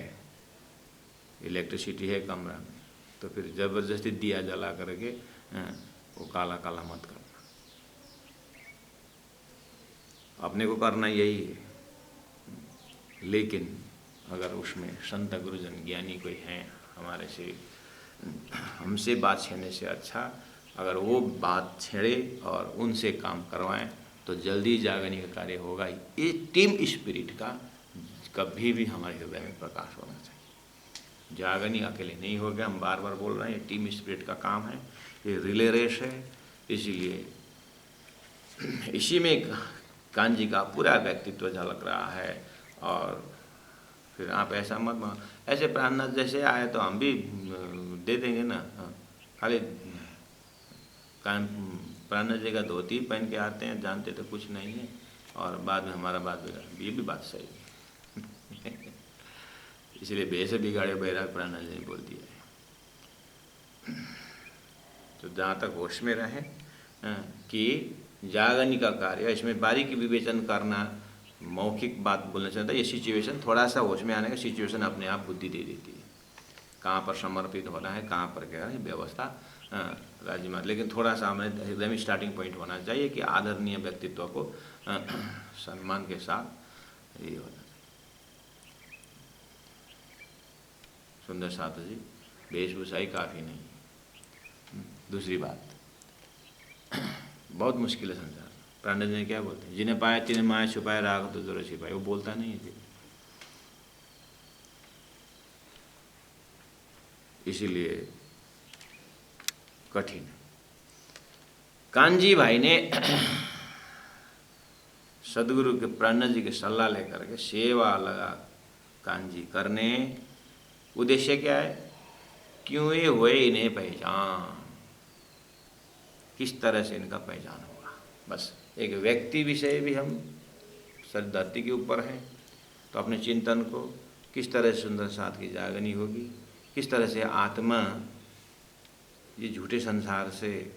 इलेक्ट्रिसिटी है कमरा में, तो फिर ज़बरदस्ती दिया जला करके वो काला काला मत करना। अपने को करना यही है, लेकिन अगर उसमें संत गुरुजन ज्ञानी कोई हैं हमारे से, हमसे बात छेड़ने से अच्छा अगर वो बात छेड़े और उनसे काम करवाएं तो जल्दी जागने का कार्य होगा ही। ये टीम स्पिरिट का कभी भी हमारे हृदय में प्रकाश होना चाहिए। जागनी अकेले नहीं हो गया, हम बार बार बोल रहे हैं, ये टीम स्पिरिट का काम है, ये रिले रेस है। इसीलिए इसी में कांजी का पूरा व्यक्तित्व झलक रहा है। और फिर आप ऐसा मत, ऐसे प्राणनाथ जैसे आए तो हम भी दे देंगे ना, खाली प्राणनाथ जी का धोती पहन के आते हैं, जानते तो कुछ नहीं है, और बाद में हमारा बात बिगाड़, ये भी बात सही है। इसलिए भेष बिगाड़े बैराग प्राणनाथ जी ने बोल दिया तो जहाँ तक होश में रहे कि जागनी का कार्य, इसमें बारीकी विवेचन करना, मौखिक बात बोलना चाहता है, ये सिचुएशन थोड़ा सा होश में आने का सिचुएशन अपने आप बुद्धि दे देती है, कहाँ पर समर्पित होना है, कहाँ पर क्या है व्यवस्था राज्य में। लेकिन थोड़ा सा हमें एकदम स्टार्टिंग पॉइंट होना चाहिए कि आदरणीय व्यक्तित्व को सम्मान के साथ ये होना। सुंदर साथ जी, वेशभूषा ही काफ़ी नहीं। दूसरी बात, बहुत मुश्किल है संसार। पांडे जी क्या बोलते हैं, जिन्हें पाया तिन्हें माया छुपाए, राग तो जोर छिपाए। वो बोलता नहीं है, इसीलिए कठिन। कांजी भाई ने सदगुरु के प्राण जी की सलाह लेकर के सेवा लगा कांजी करने। उद्देश्य क्या है, क्यों ये हुए इन्हें पहचान, किस तरह से इनका पहचान होगा। बस एक व्यक्ति विषय भी हम सर धरती के ऊपर हैं, तो अपने चिंतन को किस तरह से सुंदर साथ की जागनी होगी, किस तरह से आत्मा ये झूठे संसार से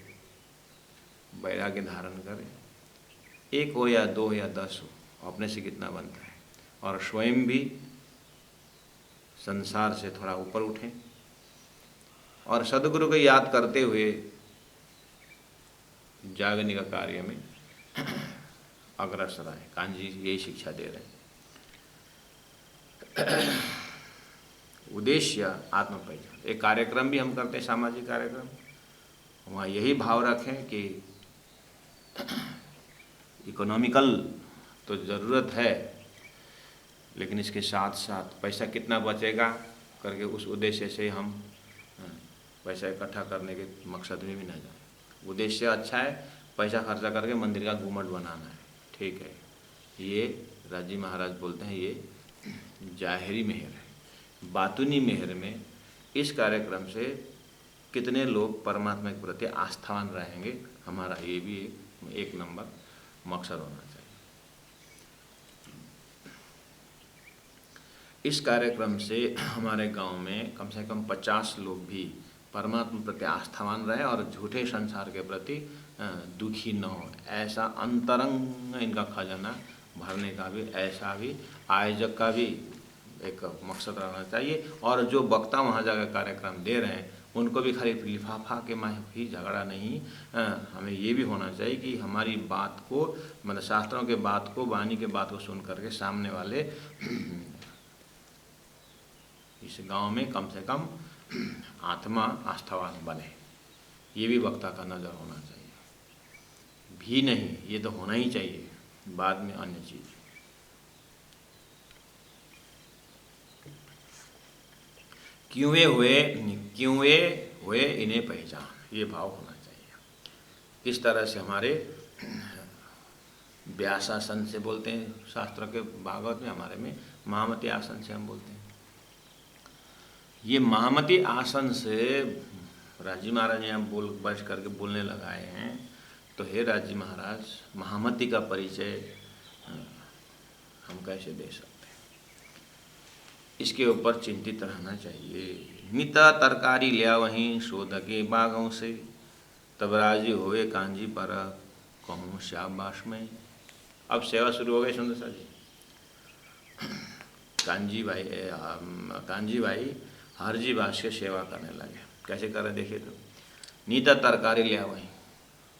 वैराग्य धारण करे। एक हो या दो या 10 हो, अपने से कितना बनता है, और स्वयं भी संसार से थोड़ा ऊपर उठें और सदगुरु को याद करते हुए जागने का कार्य में अग्रसर आए। कांजी यही शिक्षा दे रहे हैं। उद्देश्य आत्म पहचान। एक कार्यक्रम भी हम करते हैं, सामाजिक कार्यक्रम, वहाँ यही भाव रखें कि इकोनॉमिकल तो ज़रूरत है, लेकिन इसके साथ साथ पैसा कितना बचेगा करके उस उद्देश्य से हम पैसा इकट्ठा करने के मकसद में भी ना जाए। उद्देश्य अच्छा है, पैसा खर्चा करके मंदिर का घूमट बनाना है, ठीक है, ये राजी महाराज बोलते हैं ये जाहिरी मेहर है। बातूनी मेहर में इस कार्यक्रम से कितने लोग परमात्मा के प्रति आस्थावान रहेंगे, हमारा ये भी एक नंबर मकसद होना चाहिए। इस कार्यक्रम से हमारे गांव में कम से कम 50 लोग भी परमात्मा प्रति आस्थावान रहे और झूठे संसार के प्रति दुखी न हो। ऐसा अंतरंग इनका खजाना भरने का भी, ऐसा भी आयोजक का भी एक मकसद रहना चाहिए। और जो वक्ता वहाँ जाकर कार्यक्रम दे रहे हैं उनको भी खाली लिफाफा के में ही झगड़ा नहीं, हमें ये भी होना चाहिए कि हमारी बात को, मतलब शास्त्रों के बात को, वाणी के बात को सुन करके सामने वाले इस गांव में कम से कम आत्मा आस्थावान बने। ये भी वक्ता का नज़र होना चाहिए। भी नहीं, ये तो होना ही चाहिए, बाद में अन्य चीज़। क्यों हुए इन्हें पहचान, ये भाव होना चाहिए। किस तरह से हमारे व्यासासन से बोलते हैं शास्त्र के भागवत में, हमारे में महामती आसन से हम बोलते हैं। ये महामती आसन से राजी महाराज यहाँ बैठ करके बोलने लगाए हैं, तो हे राजी महाराज, महामती का परिचय हम कैसे दे सकते हैं, इसके ऊपर चिंतित रहना चाहिए। मिता तरकारी लिया वहीं शोध के बागों से, तब राजी हुए कांजी पर कहूँ शाबाश में। अब सेवा शुरू हो गई सुंदर सा जी। कांजी भाई हरजी बास के सेवा करने लगे। कैसे कर रहे देखिए तो, नीता तरकारी लिया वहीं,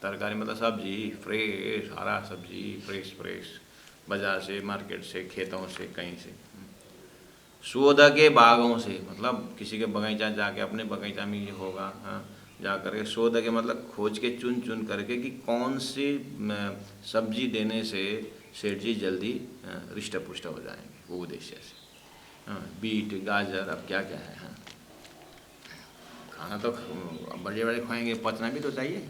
तरकारी मतलब सब्जी फ्रेश, हरा सब्जी फ्रेश बाजार से, मार्केट से, खेतों से, कहीं से। शोध के बागों से मतलब किसी के बगीचा जाके, अपने बगीचा में ये होगा, जा करके शोध के मतलब खोज के, चुन करके कि कौन सी सब्जी देने से सेठ जी जल्दी रिष्ट पुष्ट हो जाएंगे, वो उद्देश्य से। बीट गाजर, अब क्या क्या है, खाना तो बड़े खाएंगे, पचना भी तो चाहिए,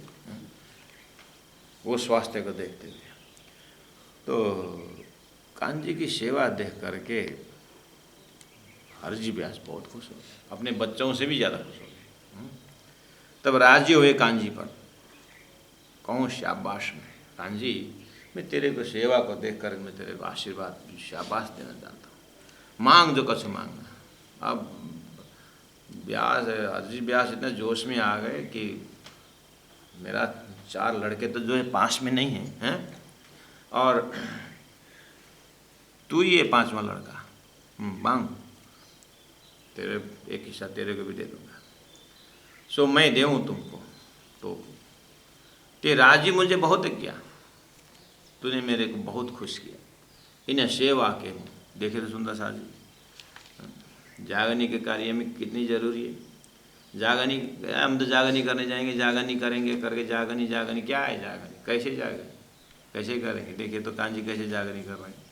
वो स्वास्थ्य को देखते हुए। तो कांजी की सेवा देख करके हरजी व्यास बहुत खुश हो गए, अपने बच्चों से भी ज़्यादा खुश हो गए। तब राजी हुए कांजी पर, कहूँ शाबाश में, कांजी मैं तेरे को सेवा को देख कर मैं तेरे को आशीर्वाद शाबाश देना चाहता हूँ, मांग जो कुछ मांगना। अब व्यास अजीत व्यास इतने जोश में आ गए कि मेरा 4 लड़के तो जो है पास में नहीं हैं, और तू ही है 5वां लड़का, मांग, तेरे एक हिस्सा तेरे को भी दे दूंगा। सो मैं देऊँ तुमको तो ते राजी मुझे बहुत किया, तूने मेरे को बहुत खुश किया, इन्हें सेवा के हूँ। देखे तो सुंदर साथ जी जागनी के कार्य में कितनी जरूरी है। जागनी, हम तो जागनी करने जाएंगे, जागनी करेंगे करके जागनी जागनी क्या है, जागनी कैसे जागनी कैसे करेंगे। देखिए तो कांजी कैसे जागनी कर रहे हैं।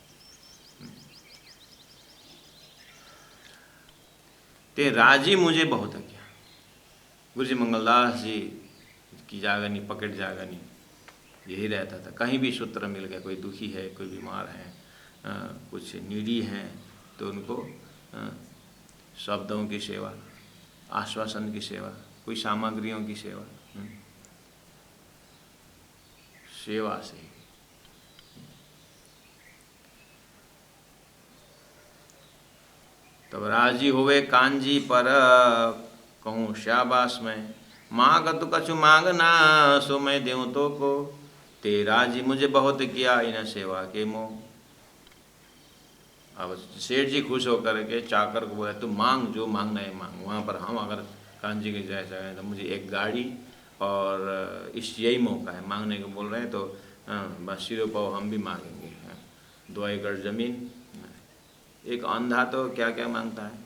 ते राजी मुझे बहुत किया। गुरु जी मंगलदास जी की जागनी, पकड़ जागनी यही रहता था। कहीं भी सूत्र मिल गया, कोई दुखी है, कोई बीमार है, कुछ नीडी हैं, तो उनको शब्दों की सेवा, आश्वासन की सेवा, कोई सामग्रियों की सेवा, सेवा से। तब राजी हुए कांजी पर, कहूँ शाबाश मैं, मांग तो कछु मांगना, सो मैं देऊँ तो को, ते राजी मुझे बहुत किया, इन सेवा के मोह। अब सेठ जी खुश होकर के चाकर को बोले, तुम मांग, जो मांगना है मांग। वहाँ पर हम अगर कांजी के जैसा है तो मुझे एक गाड़ी और इस यही मौका है मांगने को बोल रहे हैं, तो बस सिरों पाव हम भी मांगेंगे। 2 एकड़ ज़मीन। एक अंधा तो क्या क्या मांगता है,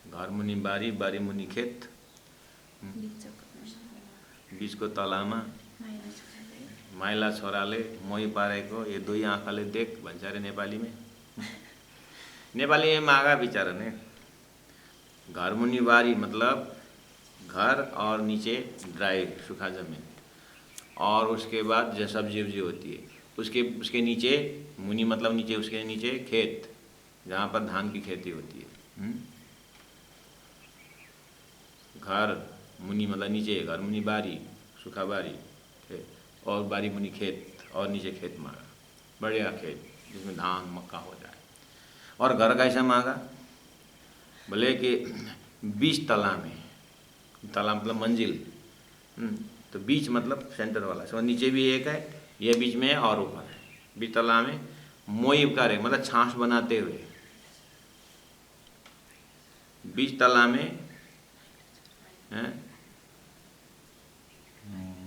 घर मुनि बारी, बारी मुनि खेत, बीच को तलामा माइला छोराले मोही पारेको, ये 2 आँखाले देख भन्छ अरे नेपाली में। नेपाली में मांगा बिचारा ने। घर मुनि बारी मतलब घर और नीचे ड्राई सूखा जमीन, और उसके बाद जो सब्जी वब्जी होती है उसके नीचे मुनि मतलब नीचे, उसके नीचे खेत जहाँ पर धान की खेती होती है। घर मुनि मतलब नीचे, घर मुनि बारी सूखा बारी, और बारी मुनि खेत, और नीचे खेत मांगा, बढ़िया खेत जिसमें धान मक्का हो जाए। और घर कैसा मांगा, बोले कि 20 तला में, तला मतलब मंजिल, तो बीच मतलब सेंटर वाला, सो नीचे भी एक है, ये बीच में है और ऊपर है। 20 तला में मोई करे मतलब छाछ बनाते हुए, 20 तला में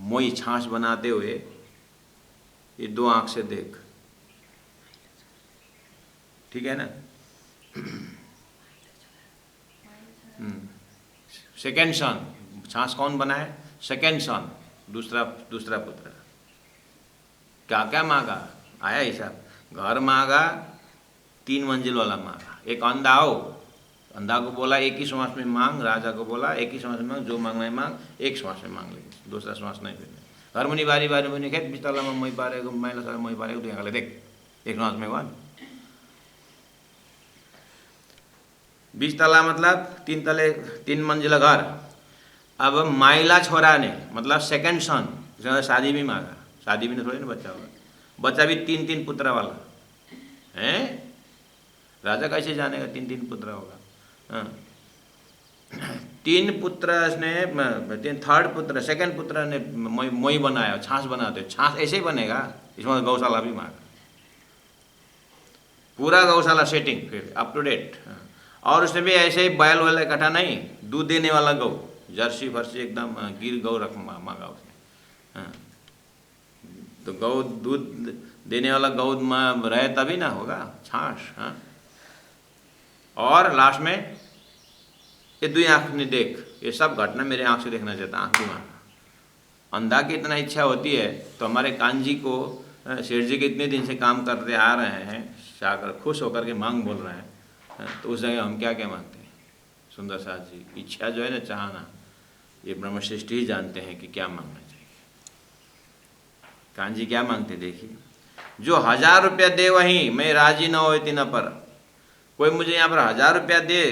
मोई छाछ बनाते हुए, ये 2 आँख से देख, ठीक है ना। सेकेंड सन, छाछ कौन बनाए, सेकेंड सन, दूसरा पुत्र। क्या क्या मांगा, आया हिसाब। घर मांगा, 3 मंजिल वाला मांगा। एक अंधा हो, अंधा को बोला एक ही श्वास में मांग, राजा को बोला एक ही श्वास में मांग, जो मांगना है मांग, एक श्वास में मांग लेंगे, दूसरा श्वास नहीं फिर। घर मुनि बारी, बारी मुनि खेत, 20 तला में मोही पारेको, मैला सारा मोही पारेको, 2 आँखाले देख, एक श्वास में हुआ। 20 तला मतलब 3 तले, 3 मंजिला घर। अब माइला छोरा ने मतलब सेकंड सन, शादी भी मांगा, शादी भी नहीं थोड़ी ना बच्चा होगा, बच्चा भी 3 पुत्र वाला है। राजा कैसे जानेगा 3 पुत्र होगा। 3 पुत्र ने, 3rd पुत्र, सेकंड पुत्र ने मोई बनाया, छाछ बनाते, छाछ ऐसे ही बनेगा, इसमें गौशाला भी मांगा, पूरा गौशाला सेटिंग फिर अप टू डेट। और उसने भी ऐसे ही बैल वाला इकट्ठा नहीं, दूध देने वाला गौ, जर्सी फर्सी एकदम गिर गौ रख मांगा उसने। तो गौ दूध देने वाला गौ रहे तभी ना होगा छाछ। और लास्ट में ये 2 आँख ने देख, ये सब घटना मेरे आँख से देखना चाहता, आँख भी मांगा। अंधा की इतना इच्छा होती है, तो हमारे कांजी को शेठ जी के इतने दिन से काम करते आ रहे हैं, जाकर खुश होकर के मांग बोल रहे हैं, तो उस जगह हम क्या क्या मांगते हैं। सुंदर साथ जी इच्छा जो है ना, चाहना, ये ब्रह्मश्रेष्ठ ही जानते हैं कि क्या मांगना चाहिए। कांजी क्या मांगते देखिए, जो 1000 रुपया दे वहीं मैं राजी न हो इतना पर। कोई मुझे यहाँ पर 1000 रुपया दे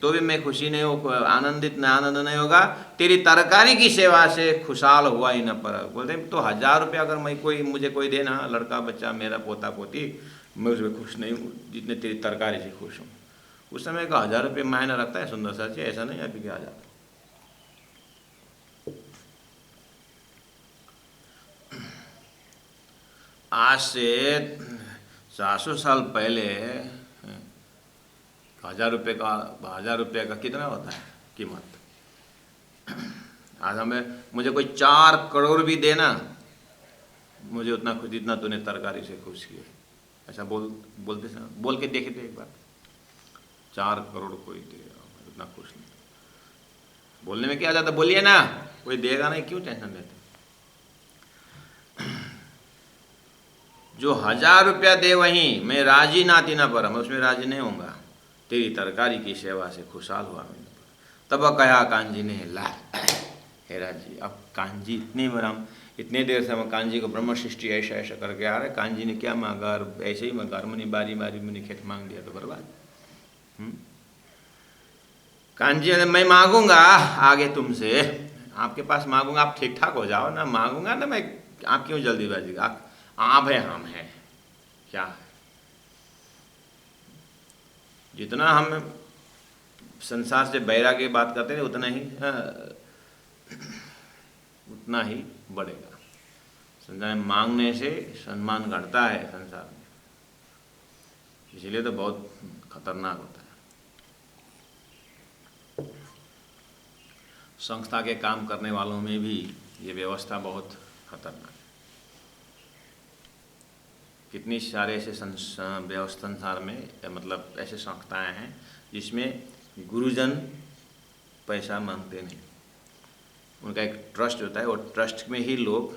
तो भी मैं खुशी नहीं हो, आनंदित आनंद नहीं होगा, तेरी तरकारी की सेवा से खुशहाल हुआ ही न पर। बोलते तो 1000 रुपया अगर मैं मुझे कोई देना, लड़का बच्चा मेरा पोता पोती, मैं उसमें खुश नहीं हूँ जितने तेरी तरकारी से खुश हूँ। उस समय का 1000 रुपये मायने रखता है सुंदर सा जी, ऐसा नहीं अभी क्या 1000। आज से 700 साल पहले 1000 रुपये का कितना होता है कीमत। आज मुझे कोई 4 करोड़ भी देना, मुझे उतना खुश जितना तूने तरकारी से खुश किया। ऐसा बोलते बोल के देखे थे एक बार, 4 करोड़ कोई देगा, उतना खुश नहीं। बोलने में क्या जाता, बोलिए ना, कोई देगा नहीं, क्यों टेंशन लेते। जो 1000 रुपया दे वहीं मैं राजी नाती ना पर, मैं उसमें राजी नहीं होऊंगा। तेरी तरकारी की सेवा से खुशहाल हुआ मैं। तब कहा कांजी ने, ला हेरा जी, अब कांजी इतने देर से हम कांजी को ब्रह्म सृष्टि ऐसा ऐसा करके आ रहे, कांजी ने क्या मांगा, ऐसे ही घर में बारी में खेत मांग दिया तो बर्बाद। कांजी ने, मैं मांगूंगा आगे तुमसे, आपके पास मांगूंगा, आप ठीक ठाक हो जाओ ना, मांगूंगा ना मैं, आप क्यों जल्दीबाजी, आप है हम है क्या है। जितना हम संसार से बैराग्य की बात करते हैं उतना ही बढ़ेगा। संसार में मांगने से सम्मान घटता है संसार में, इसलिए तो बहुत खतरनाक होता है। संस्था के काम करने वालों में भी ये व्यवस्था बहुत खतरनाक है। कितनी सारे ऐसे व्यवस्था संसार में, मतलब ऐसे संस्थाएं हैं जिसमें गुरुजन पैसा मांगते नहीं। उनका एक ट्रस्ट होता है, और ट्रस्ट में ही लोग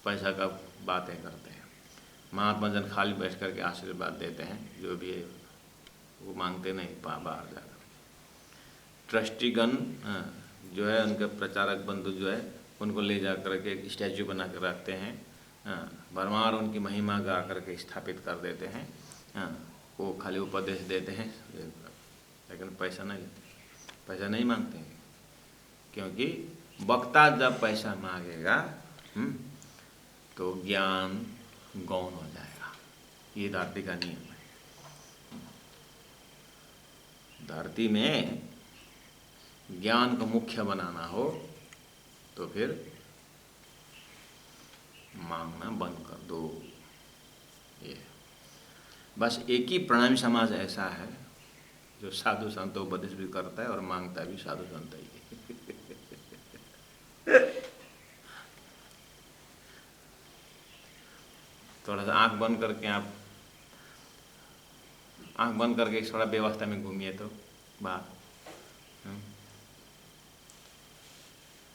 पैसा का बातें करते हैं। महात्मा जन खाली बैठ करके आशीर्वाद देते हैं, जो भी है वो मांगते नहीं बाहर जाकर। ट्रस्टीगण जो है, उनके प्रचारक बंधु जो है, उनको ले जा करके एक स्टैचू बना कर रखते हैं, भरमार उनकी महिमा गा करके स्थापित कर देते हैं। वो खाली उपदेश देते हैं, लेकिन पैसा नहीं लेते, पैसा नहीं मांगते हैं। क्योंकि वक्ता जब पैसा मांगेगा तो ज्ञान गौण हो जाएगा। ये धरती का नियम है। धरती में ज्ञान को मुख्य बनाना हो तो फिर मांगना बंद कर दो। ये बस एक ही प्रणामी समाज ऐसा है जो साधु संतों उपदेश भी करता है और मांगता भी साधु संत ही है। थोड़ा सा आंख बंद करके थोड़ा व्यवस्था में घूमिए तो बात,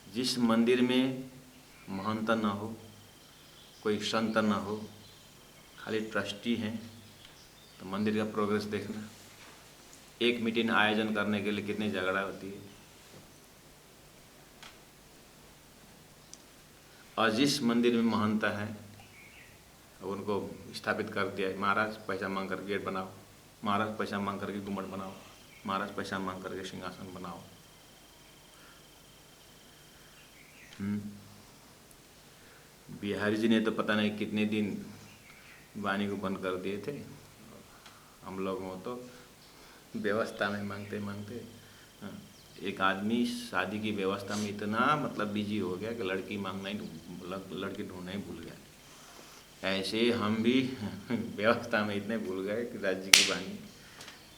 जिस मंदिर में महंत न हो, कोई संत न हो, खाली ट्रस्टी हैं, तो मंदिर का प्रोग्रेस देखना। एक मीटिंग आयोजन करने के लिए कितनी झगड़ा होती है। और जिस मंदिर में महंत है उनको स्थापित कर दिया है, महाराज पैसा मांग कर गेट बनाओ, महाराज पैसा मांग करके गुम्बद बनाओ, महाराज पैसा मांग करके सिंहासन बनाओ। बिहारी जी ने तो पता नहीं कितने दिन वाणी को बंद कर दिए थे। हम लोगों तो व्यवस्था में मांगते मांगते एक आदमी शादी की व्यवस्था में इतना मतलब बिजी हो गया कि लड़की मांगना ही, लड़की ढूंढना ही भूल गया। ऐसे हम भी व्यवस्था में इतने भूल गए कि राज्य की वाणी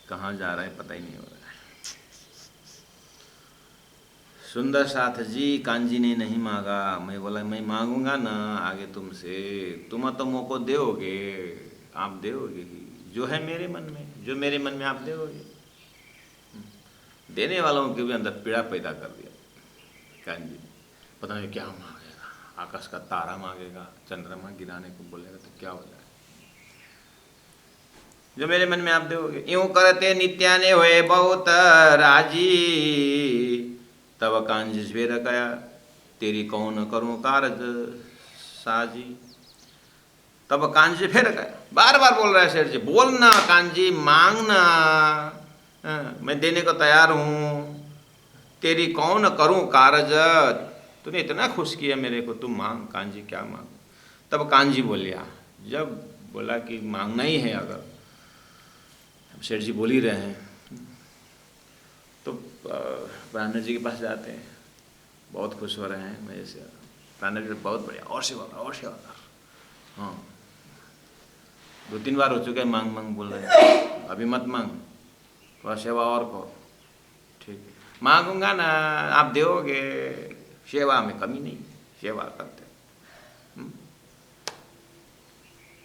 कहाँ जा रहा है पता ही नहीं हो रहा है। सुंदर साथ जी, कांजी ने नहीं मांगा, मैं बोला मैं मांगूंगा ना आगे तुमसे, तुम तो मौको दोगे, आप दोगे जो है मेरे मन में, जो मेरे मन में आप दोगे। देने वालों के भी अंदर पीड़ा पैदा कर दिया कांजी ने। पता नहीं क्या मांगेगा, आकाश का तारा मांगेगा, चंद्रमा गिराने को बोलेगा तो क्या हो जाए। जो मेरे मन में आप दोगे। यूं करते नित्याने हुए बहुत राजी, तब कांजी स्वेर गया तेरी कौन करूं कारज साजी। तब कांजी फिर गया, बार बार बोल रहा है शेर जी, बोलना कांजी, मांगना, मैं देने को तैयार हूं, तेरी कौन करूं कारज, तूने इतना खुश किया मेरे को, तू मांग कांजी, क्या मांग। तब कांजी बोलिया, जब बोला कि मांगना ही है अगर, सेठ जी बोल ही रहे हैं, तो प्राणनाथ जी के पास जाते हैं, बहुत खुश हो रहे हैं मेरे से। प्राणनाथ जी बहुत बढ़िया, और सेवा कर, और सेवा कर। हाँ, 2-3 बार हो चुका है मांग मांग बोल रहे हैं, अभी मत मांग, थोड़ा सेवा और करो। ठीक है, मांगूंगा ना, आप दोगे, सेवा में कमी नहीं, सेवा करते।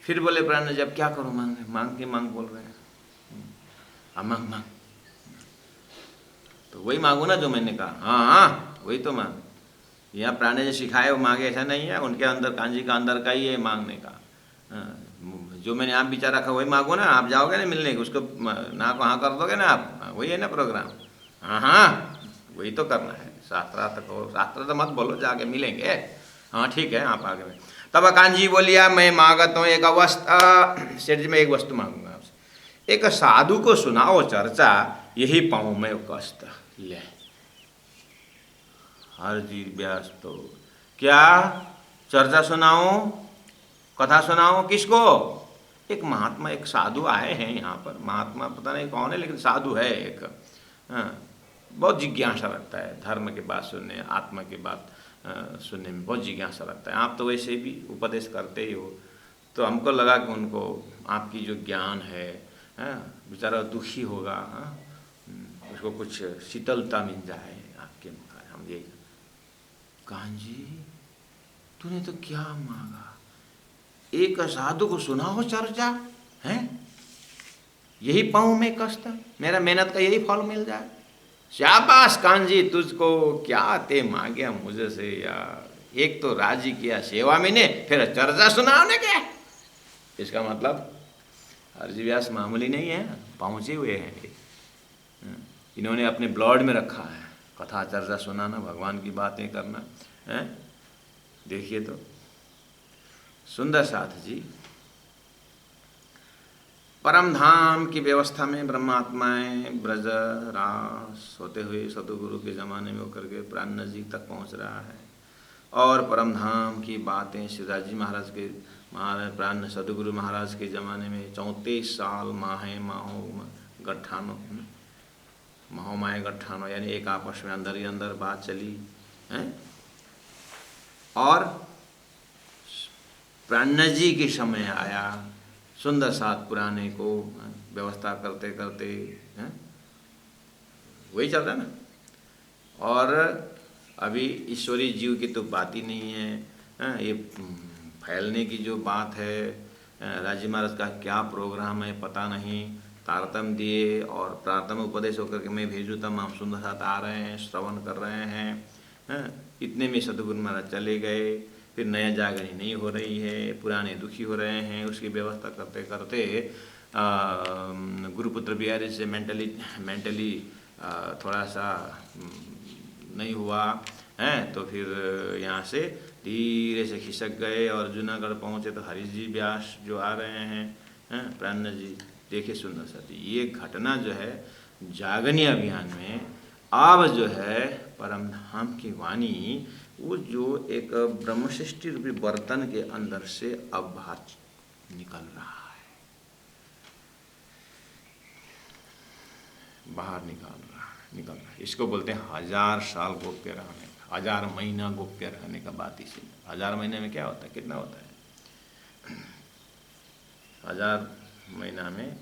फिर बोले प्राणनाथ जी अब क्या करूँ, मांग बोल रहे हैं, अब मांग मांग। तो वही मांगू ना जो मैंने कहा। हाँ हाँ, वही तो मांग। यहाँ प्राणनाथ जी सिखाए वो मांगे ऐसा नहीं है, उनके अंदर, कांजी का अंदर का ही है मांगने का। जो मैंने आप विचार रखा वही मांगो ना, आप जाओगे ना मिलने को, उसको ना को हाँ कर दोगे ना आप, वही है ना प्रोग्राम। हाँ हाँ, वही तो करना है। शास्त्रार्थ को, शास्त्र तो मत बोलो, जाके मिलेंगे। हाँ ठीक है, आप आगे में। तब कांजी बोलिया मैं मांगता हूँ एक अवस्था, सेठ जी मैं एक वस्तु मांगूंगा आपसे, एक साधु को सुनाओ चर्चा, यही पाऊँ मैं कष्ट। ले हरजी व्यास तो क्या चर्चा सुनाओ, कथा सुनाओ, किसको? एक महात्मा, एक साधु आए हैं यहाँ पर, महात्मा पता नहीं कौन है, लेकिन साधु है एक। हाँ, बहुत जिज्ञासा रखता है धर्म की बात सुनने, आत्मा की बात सुनने में बहुत जिज्ञासा रखता है। आप तो वैसे भी उपदेश करते ही हो, तो हमको लगा कि उनको आपकी जो ज्ञान है, बेचारा दुखी होगा, उसको कुछ शीतलता मिल जाए आपके मुखार, हम यही। कांजी तूने तो क्या मांगा, एक साधु को सुनाओ चर्चा है, यही पाऊँ मैं कष्ट, मेरा मेहनत का यही फल मिल जाए। शाबाश कांजी, तुझको क्या ते मांगे मुझे से यार, एक तो राजी किया सेवा में ने, फिर चर्चा सुनाने के। इसका मतलब हरजी व्यास मामूली नहीं है, पहुंचे हुए हैं। इन्होंने अपने ब्लड में रखा है कथा चर्चा सुनाना, भगवान की बातें करना है। देखिए तो सुंदर साथ जी, परम धाम की व्यवस्था में ब्रह्मात्माएं ब्रज रास होते हुए सतगुरु के ज़माने में होकर के प्राणनाथ जी तक पहुंच रहा है। और परम धाम की बातें शिवराज जी महाराज के, प्राण सतगुरु महाराज के ज़माने में 34 साल माहे माहो गट्ठानो, माहो माहे गट्ठानो, यानी एक आपस में अंदर ही अंदर बात चली है। और प्राणनाथ जी के समय आया, सुंदर साथ पुराने को व्यवस्था करते करते वही चल रहा है ना। और अभी ईश्वरीय जीव की तो बात ही नहीं है। ये फैलने की जो बात है, राजी महाराज का क्या प्रोग्राम है पता नहीं, तारतम दिए और प्रारतम उपदेश होकर के मैं भेजूँ तब हम सुंदर साथ आ रहे हैं, श्रवण कर रहे हैं। इतने में सतगुरु महाराज चले गए, फिर नया जागरण नहीं हो रही है, पुराने दुखी हो रहे हैं। उसकी व्यवस्था करते करते गुरुपुत्र बिहारी से मेंटली थोड़ा सा नहीं हुआ है, तो फिर यहाँ से धीरे से खिसक गए और जूनागढ़ पहुँचे तो हरीश जी व्यास जो आ रहे हैं, प्राणनाथ जी। देखिए सुंदर साथी, ये घटना जो है जागनी अभियान में अब जो है परम धाम की वाणी, वो जो एक ब्रह्मसृष्टि रूपी बर्तन के अंदर से अब बाहर निकल रहा है, बाहर निकल रहा है। इसको बोलते हैं 1000 साल गोप्य रहने का, 1000 महीना गोप्य रहने का बात। इसी 1000 महीने में क्या होता है, कितना होता है? 1000 महीना में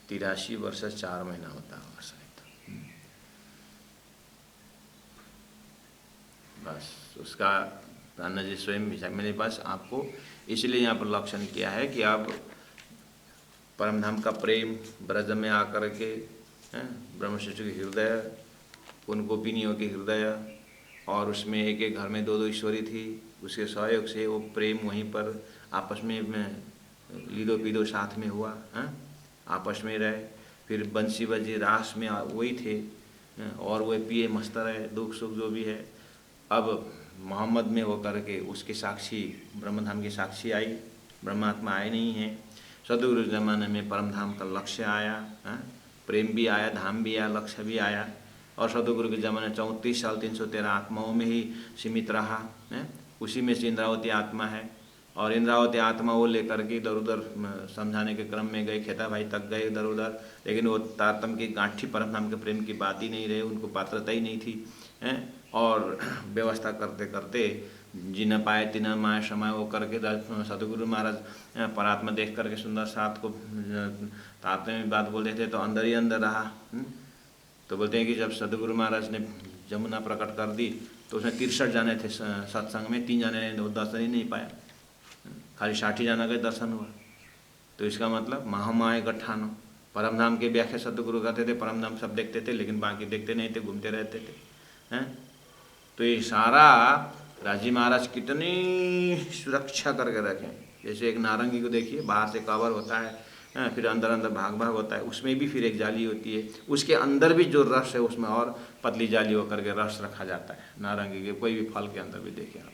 83 वर्ष 4 महीना होता है शायद। बस उसका प्राणनाथ जी स्वयं भी मेरे पास आपको इसलिए यहाँ पर लक्षण किया है कि आप परमधाम का प्रेम ब्रज में आकर के ब्रह्मशिष्ट के हृदय, उन गोपिनियों के हृदय, और उसमें एक एक घर में 2-2 ईश्वरी थी, उसके सहयोग से वो प्रेम वहीं पर आपस में लीदो पीदो साथ में हुआ, आपस में रहे। फिर बंसी बजी रास में वही थे, और वह पिए मस्त रहे, दुख सुख जो भी है। अब मोहम्मद में वो करके उसके साक्षी ब्रह्मधाम की साक्षी आई, ब्रह्मात्मा आए नहीं हैं। सदगुरु जमाने में परमधाम का लक्ष्य आया, प्रेम भी आया, धाम भी आया, लक्ष्य भी आया। और सदगुरु के ज़माने 34 साल 313 आत्माओं में ही सीमित रहा है, उसी में से इंद्रावती आत्मा है। और इंद्रावती आत्मा वो लेकर के इधर उधर समझाने के क्रम में गए, खेता भाई तक गए इधर उधर, लेकिन वो तारतम की गांठी परमधाम के प्रेम की बात ही नहीं रहे, उनको पात्रता ही नहीं थी हैं। और व्यवस्था करते करते जिन पाए तिन माए समय वो करके सतगुरु महाराज परात्मा देख करके सुंदर साथ को तारतम्य में बात बोल रहे थे तो अंदर ही अंदर रहा। तो बोलते हैं कि जब सतगुरु महाराज ने जमुना प्रकट कर दी तो उसमें 63 जाने थे सत्संग में, 3 जाने ने दर्शन ही नहीं पाया, खाली 60 जाना का दर्शन हुआ। तो इसका मतलब महामाय गठानो, परमधाम के व्याख्या सतगुरु करते थे, परमधाम सब देखते थे लेकिन बाकी देखते नहीं थे, घूमते रहते थे हैं। तो ये सारा राजी महाराज कितनी सुरक्षा करके रखें। जैसे एक नारंगी को देखिए, बाहर से कवर होता है, फिर अंदर अंदर भाग भाग होता है, उसमें भी फिर एक जाली होती है, उसके अंदर भी जो रस है उसमें और पतली जाली होकर के रस रखा जाता है। नारंगी के कोई भी फल के अंदर भी देखिए आप।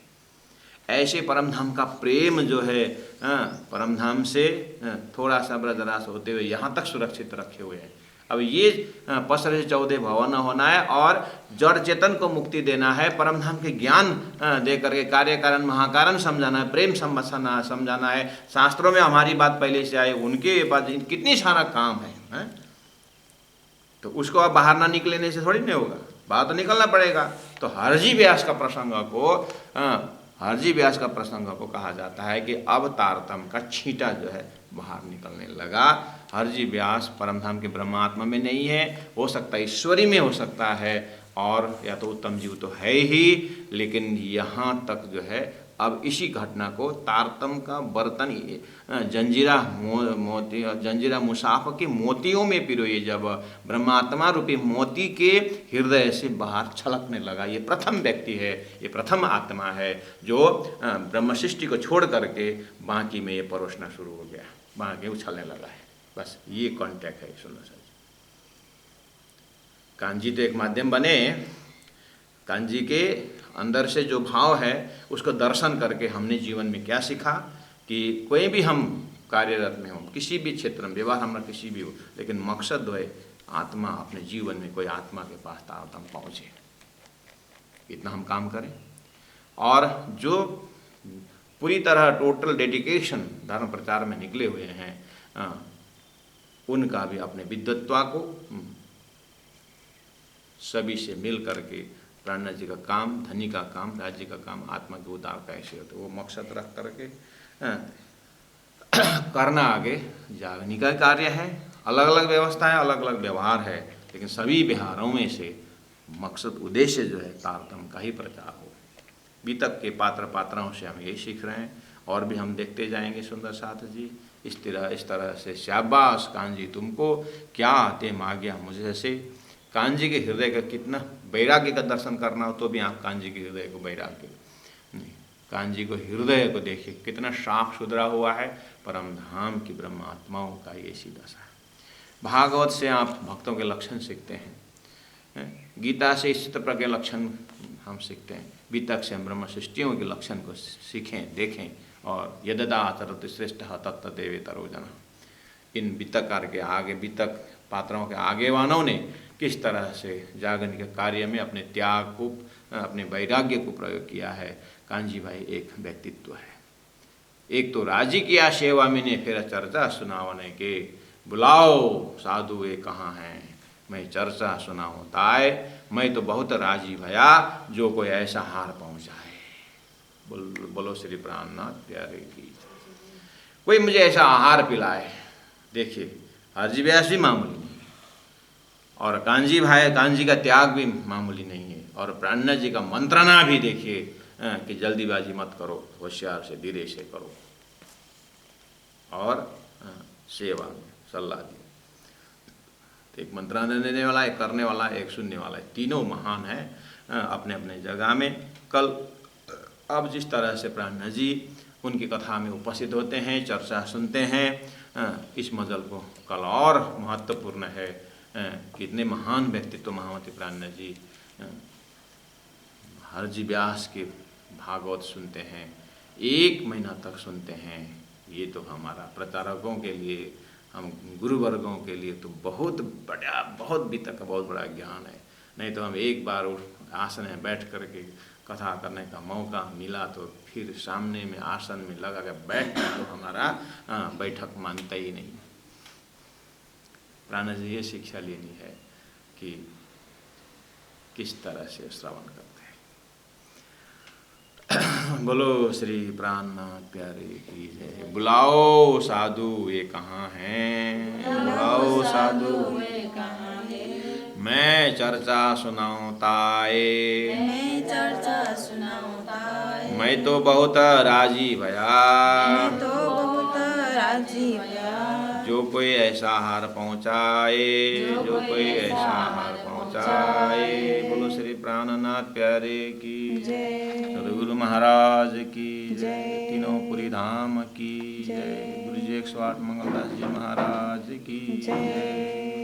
ऐसे परमधाम का प्रेम जो है परमधाम से थोड़ा सा ब्रजरास होते हुए यहाँ तक सुरक्षित रखे हुए हैं। अब ये 15 भवन होना है और जड़ चेतन को मुक्ति देना है, परमधाम के ज्ञान दे करके कार्य कारण महाकारण समझाना है, प्रेम समझाना है। शास्त्रों में हमारी बात पहले से आए, उनके पास कितनी सारा काम है, तो उसको अब बाहर ना निकलने से थोड़ी नहीं होगा, बाहर तो निकलना पड़ेगा। तो हरजी व्यास का प्रसंग को कहा जाता है कि अब तारतम का छींटा जो है बाहर निकलने लगा। हरजी व्यास परमधाम के ब्रह्मात्मा में नहीं है, हो सकता है ईश्वरी में हो सकता है, और या तो उत्तम जीव तो है ही, लेकिन यहाँ तक जो है अब इसी घटना को तारतम का बर्तन जंजीरा मुसाफ के मोतियों में पिरोए, जब ब्रह्मात्मा रूपी मोती के हृदय से बाहर छलकने लगा। ये प्रथम व्यक्ति है, ये प्रथम आत्मा है जो ब्रह्म सृष्टि को छोड़ करके बाकी में ये परोसना शुरू हो गया, बाकी उछलने लगा है। बस ये कॉन्टैक्ट है। सुनो सर, कांजी तो एक माध्यम बने, कांजी के अंदर से जो भाव है उसको दर्शन करके हमने जीवन में क्या सीखा कि कोई भी हम कार्यरत में हो, किसी भी क्षेत्र में व्यवहार हमारा किसी भी हो, लेकिन मकसद है आत्मा अपने जीवन में कोई आत्मा के पास तारतम पहुँचे, इतना हम काम करें। और जो पूरी तरह टोटल डेडिकेशन धर्म प्रचार में निकले हुए हैं उनका भी अपने विद्वत्ता को सभी से मिल करके प्राणनाथ जी का काम, धनी का काम, राज्य का काम, आत्मा के उद्धार कैसे होते वो मकसद रख करके करना आगे जागने का कार्य है। अलग अलग व्यवस्था है, अलग अलग व्यवहार है, लेकिन सभी व्यवहारों में से मकसद उद्देश्य जो है तारतम का ही प्रचार हो। बीतक के पात्राओं से हम यही सीख रहे हैं और भी हम देखते जाएंगे। सुंदर साथ जी इस तरह से शाबाश कांजी तुमको क्या आते मांगिया मुझे से। कांजी के हृदय का कितना वैराग्य का दर्शन करना हो तो भी आप कांजी के हृदय को वैराग्य नहीं, कांजी को हृदय को देखिए कितना साफ सुथरा हुआ है। परमधाम की ब्रह्मात्माओं का ये सी दशा है। भागवत से आप भक्तों के लक्षण सीखते हैं, गीता से इस तरह के लक्षण हम सीखते हैं, बीतक से हम ब्रह्म सृष्टियों के लक्षण को सीखें देखें। और यददा आचरति श्रेष्ठ तत्तदेव तरोजना, इन बीतकार के आगे बीतक पात्रों के आगे वालों ने किस तरह से जागरण के कार्य में अपने त्याग को, अपने वैराग्य को प्रयोग किया है। कांजी भाई एक व्यक्तित्व है। एक तो राजी किया सेवा में ने फिर चर्चा सुनावने के, बुलाओ साधु ये कहाँ हैं मैं चर्चा सुनाऊँ ताए, मैं तो बहुत राजी भया जो कोई ऐसा हार पहुँचाए। बोलो श्री प्राणनाथ प्यारे की, कोई मुझे ऐसा आहार पिलाए। देखिए हरजी व्यास भी मामूली नहीं और कांजी भाई कांजी का त्याग भी मामूली नहीं है, और प्राणनाथ जी का मंत्रणा भी देखिए कि जल्दीबाजी मत करो, होशियार से धीरे से करो, और सेवा में सलाह दी। तो एक मंत्रालय देने वाला, एक करने वाला, एक सुनने वाला है, तीनों महान है अपने अपने जगह में। कल अब जिस तरह से प्राणनाथ जी उनकी कथा में उपस्थित होते हैं, चर्चा सुनते हैं, इस मजल को कल और महत्वपूर्ण है। कितने महान व्यक्तित्व महामती प्राणनाथ जी। हरजी व्यास के भागवत सुनते हैं, 1 महीना तक सुनते हैं। ये तो हमारा प्रचारकों के लिए, हम गुरुवर्गों के लिए तो बहुत बीतक का बहुत बड़ा ज्ञान है। नहीं तो हम एक बार आसन में बैठ करके कथा करने का मौका मिला तो फिर सामने में आसन में लगा के बैठना तो हमारा बैठक मानता ही नहीं। प्राण जी ये शिक्षा लेनी है कि किस तरह से श्रवण करते हैं। बोलो श्री प्राणनाथ प्यारे की जय। बुलाओ साधु ये कहाँ हैं, बुलाओ साधु ये कहाँ हैं। मैं चर्चा सुनाऊं ताए, मैं चर्चा सुनाऊं ताए। मैं तो बहुत राजी भया, मैं तो बहुत राजी भया। जो कोई ऐसा हार पहुँचाए, जो कोई ऐसा हार पहुँचाए। बोलो श्री प्राणनाथ प्यारे की जय। सदगुरु महाराज की जय। तीनों पुरी धाम की जय। गुरु जी 108 मंगलदास जी महाराज की जय।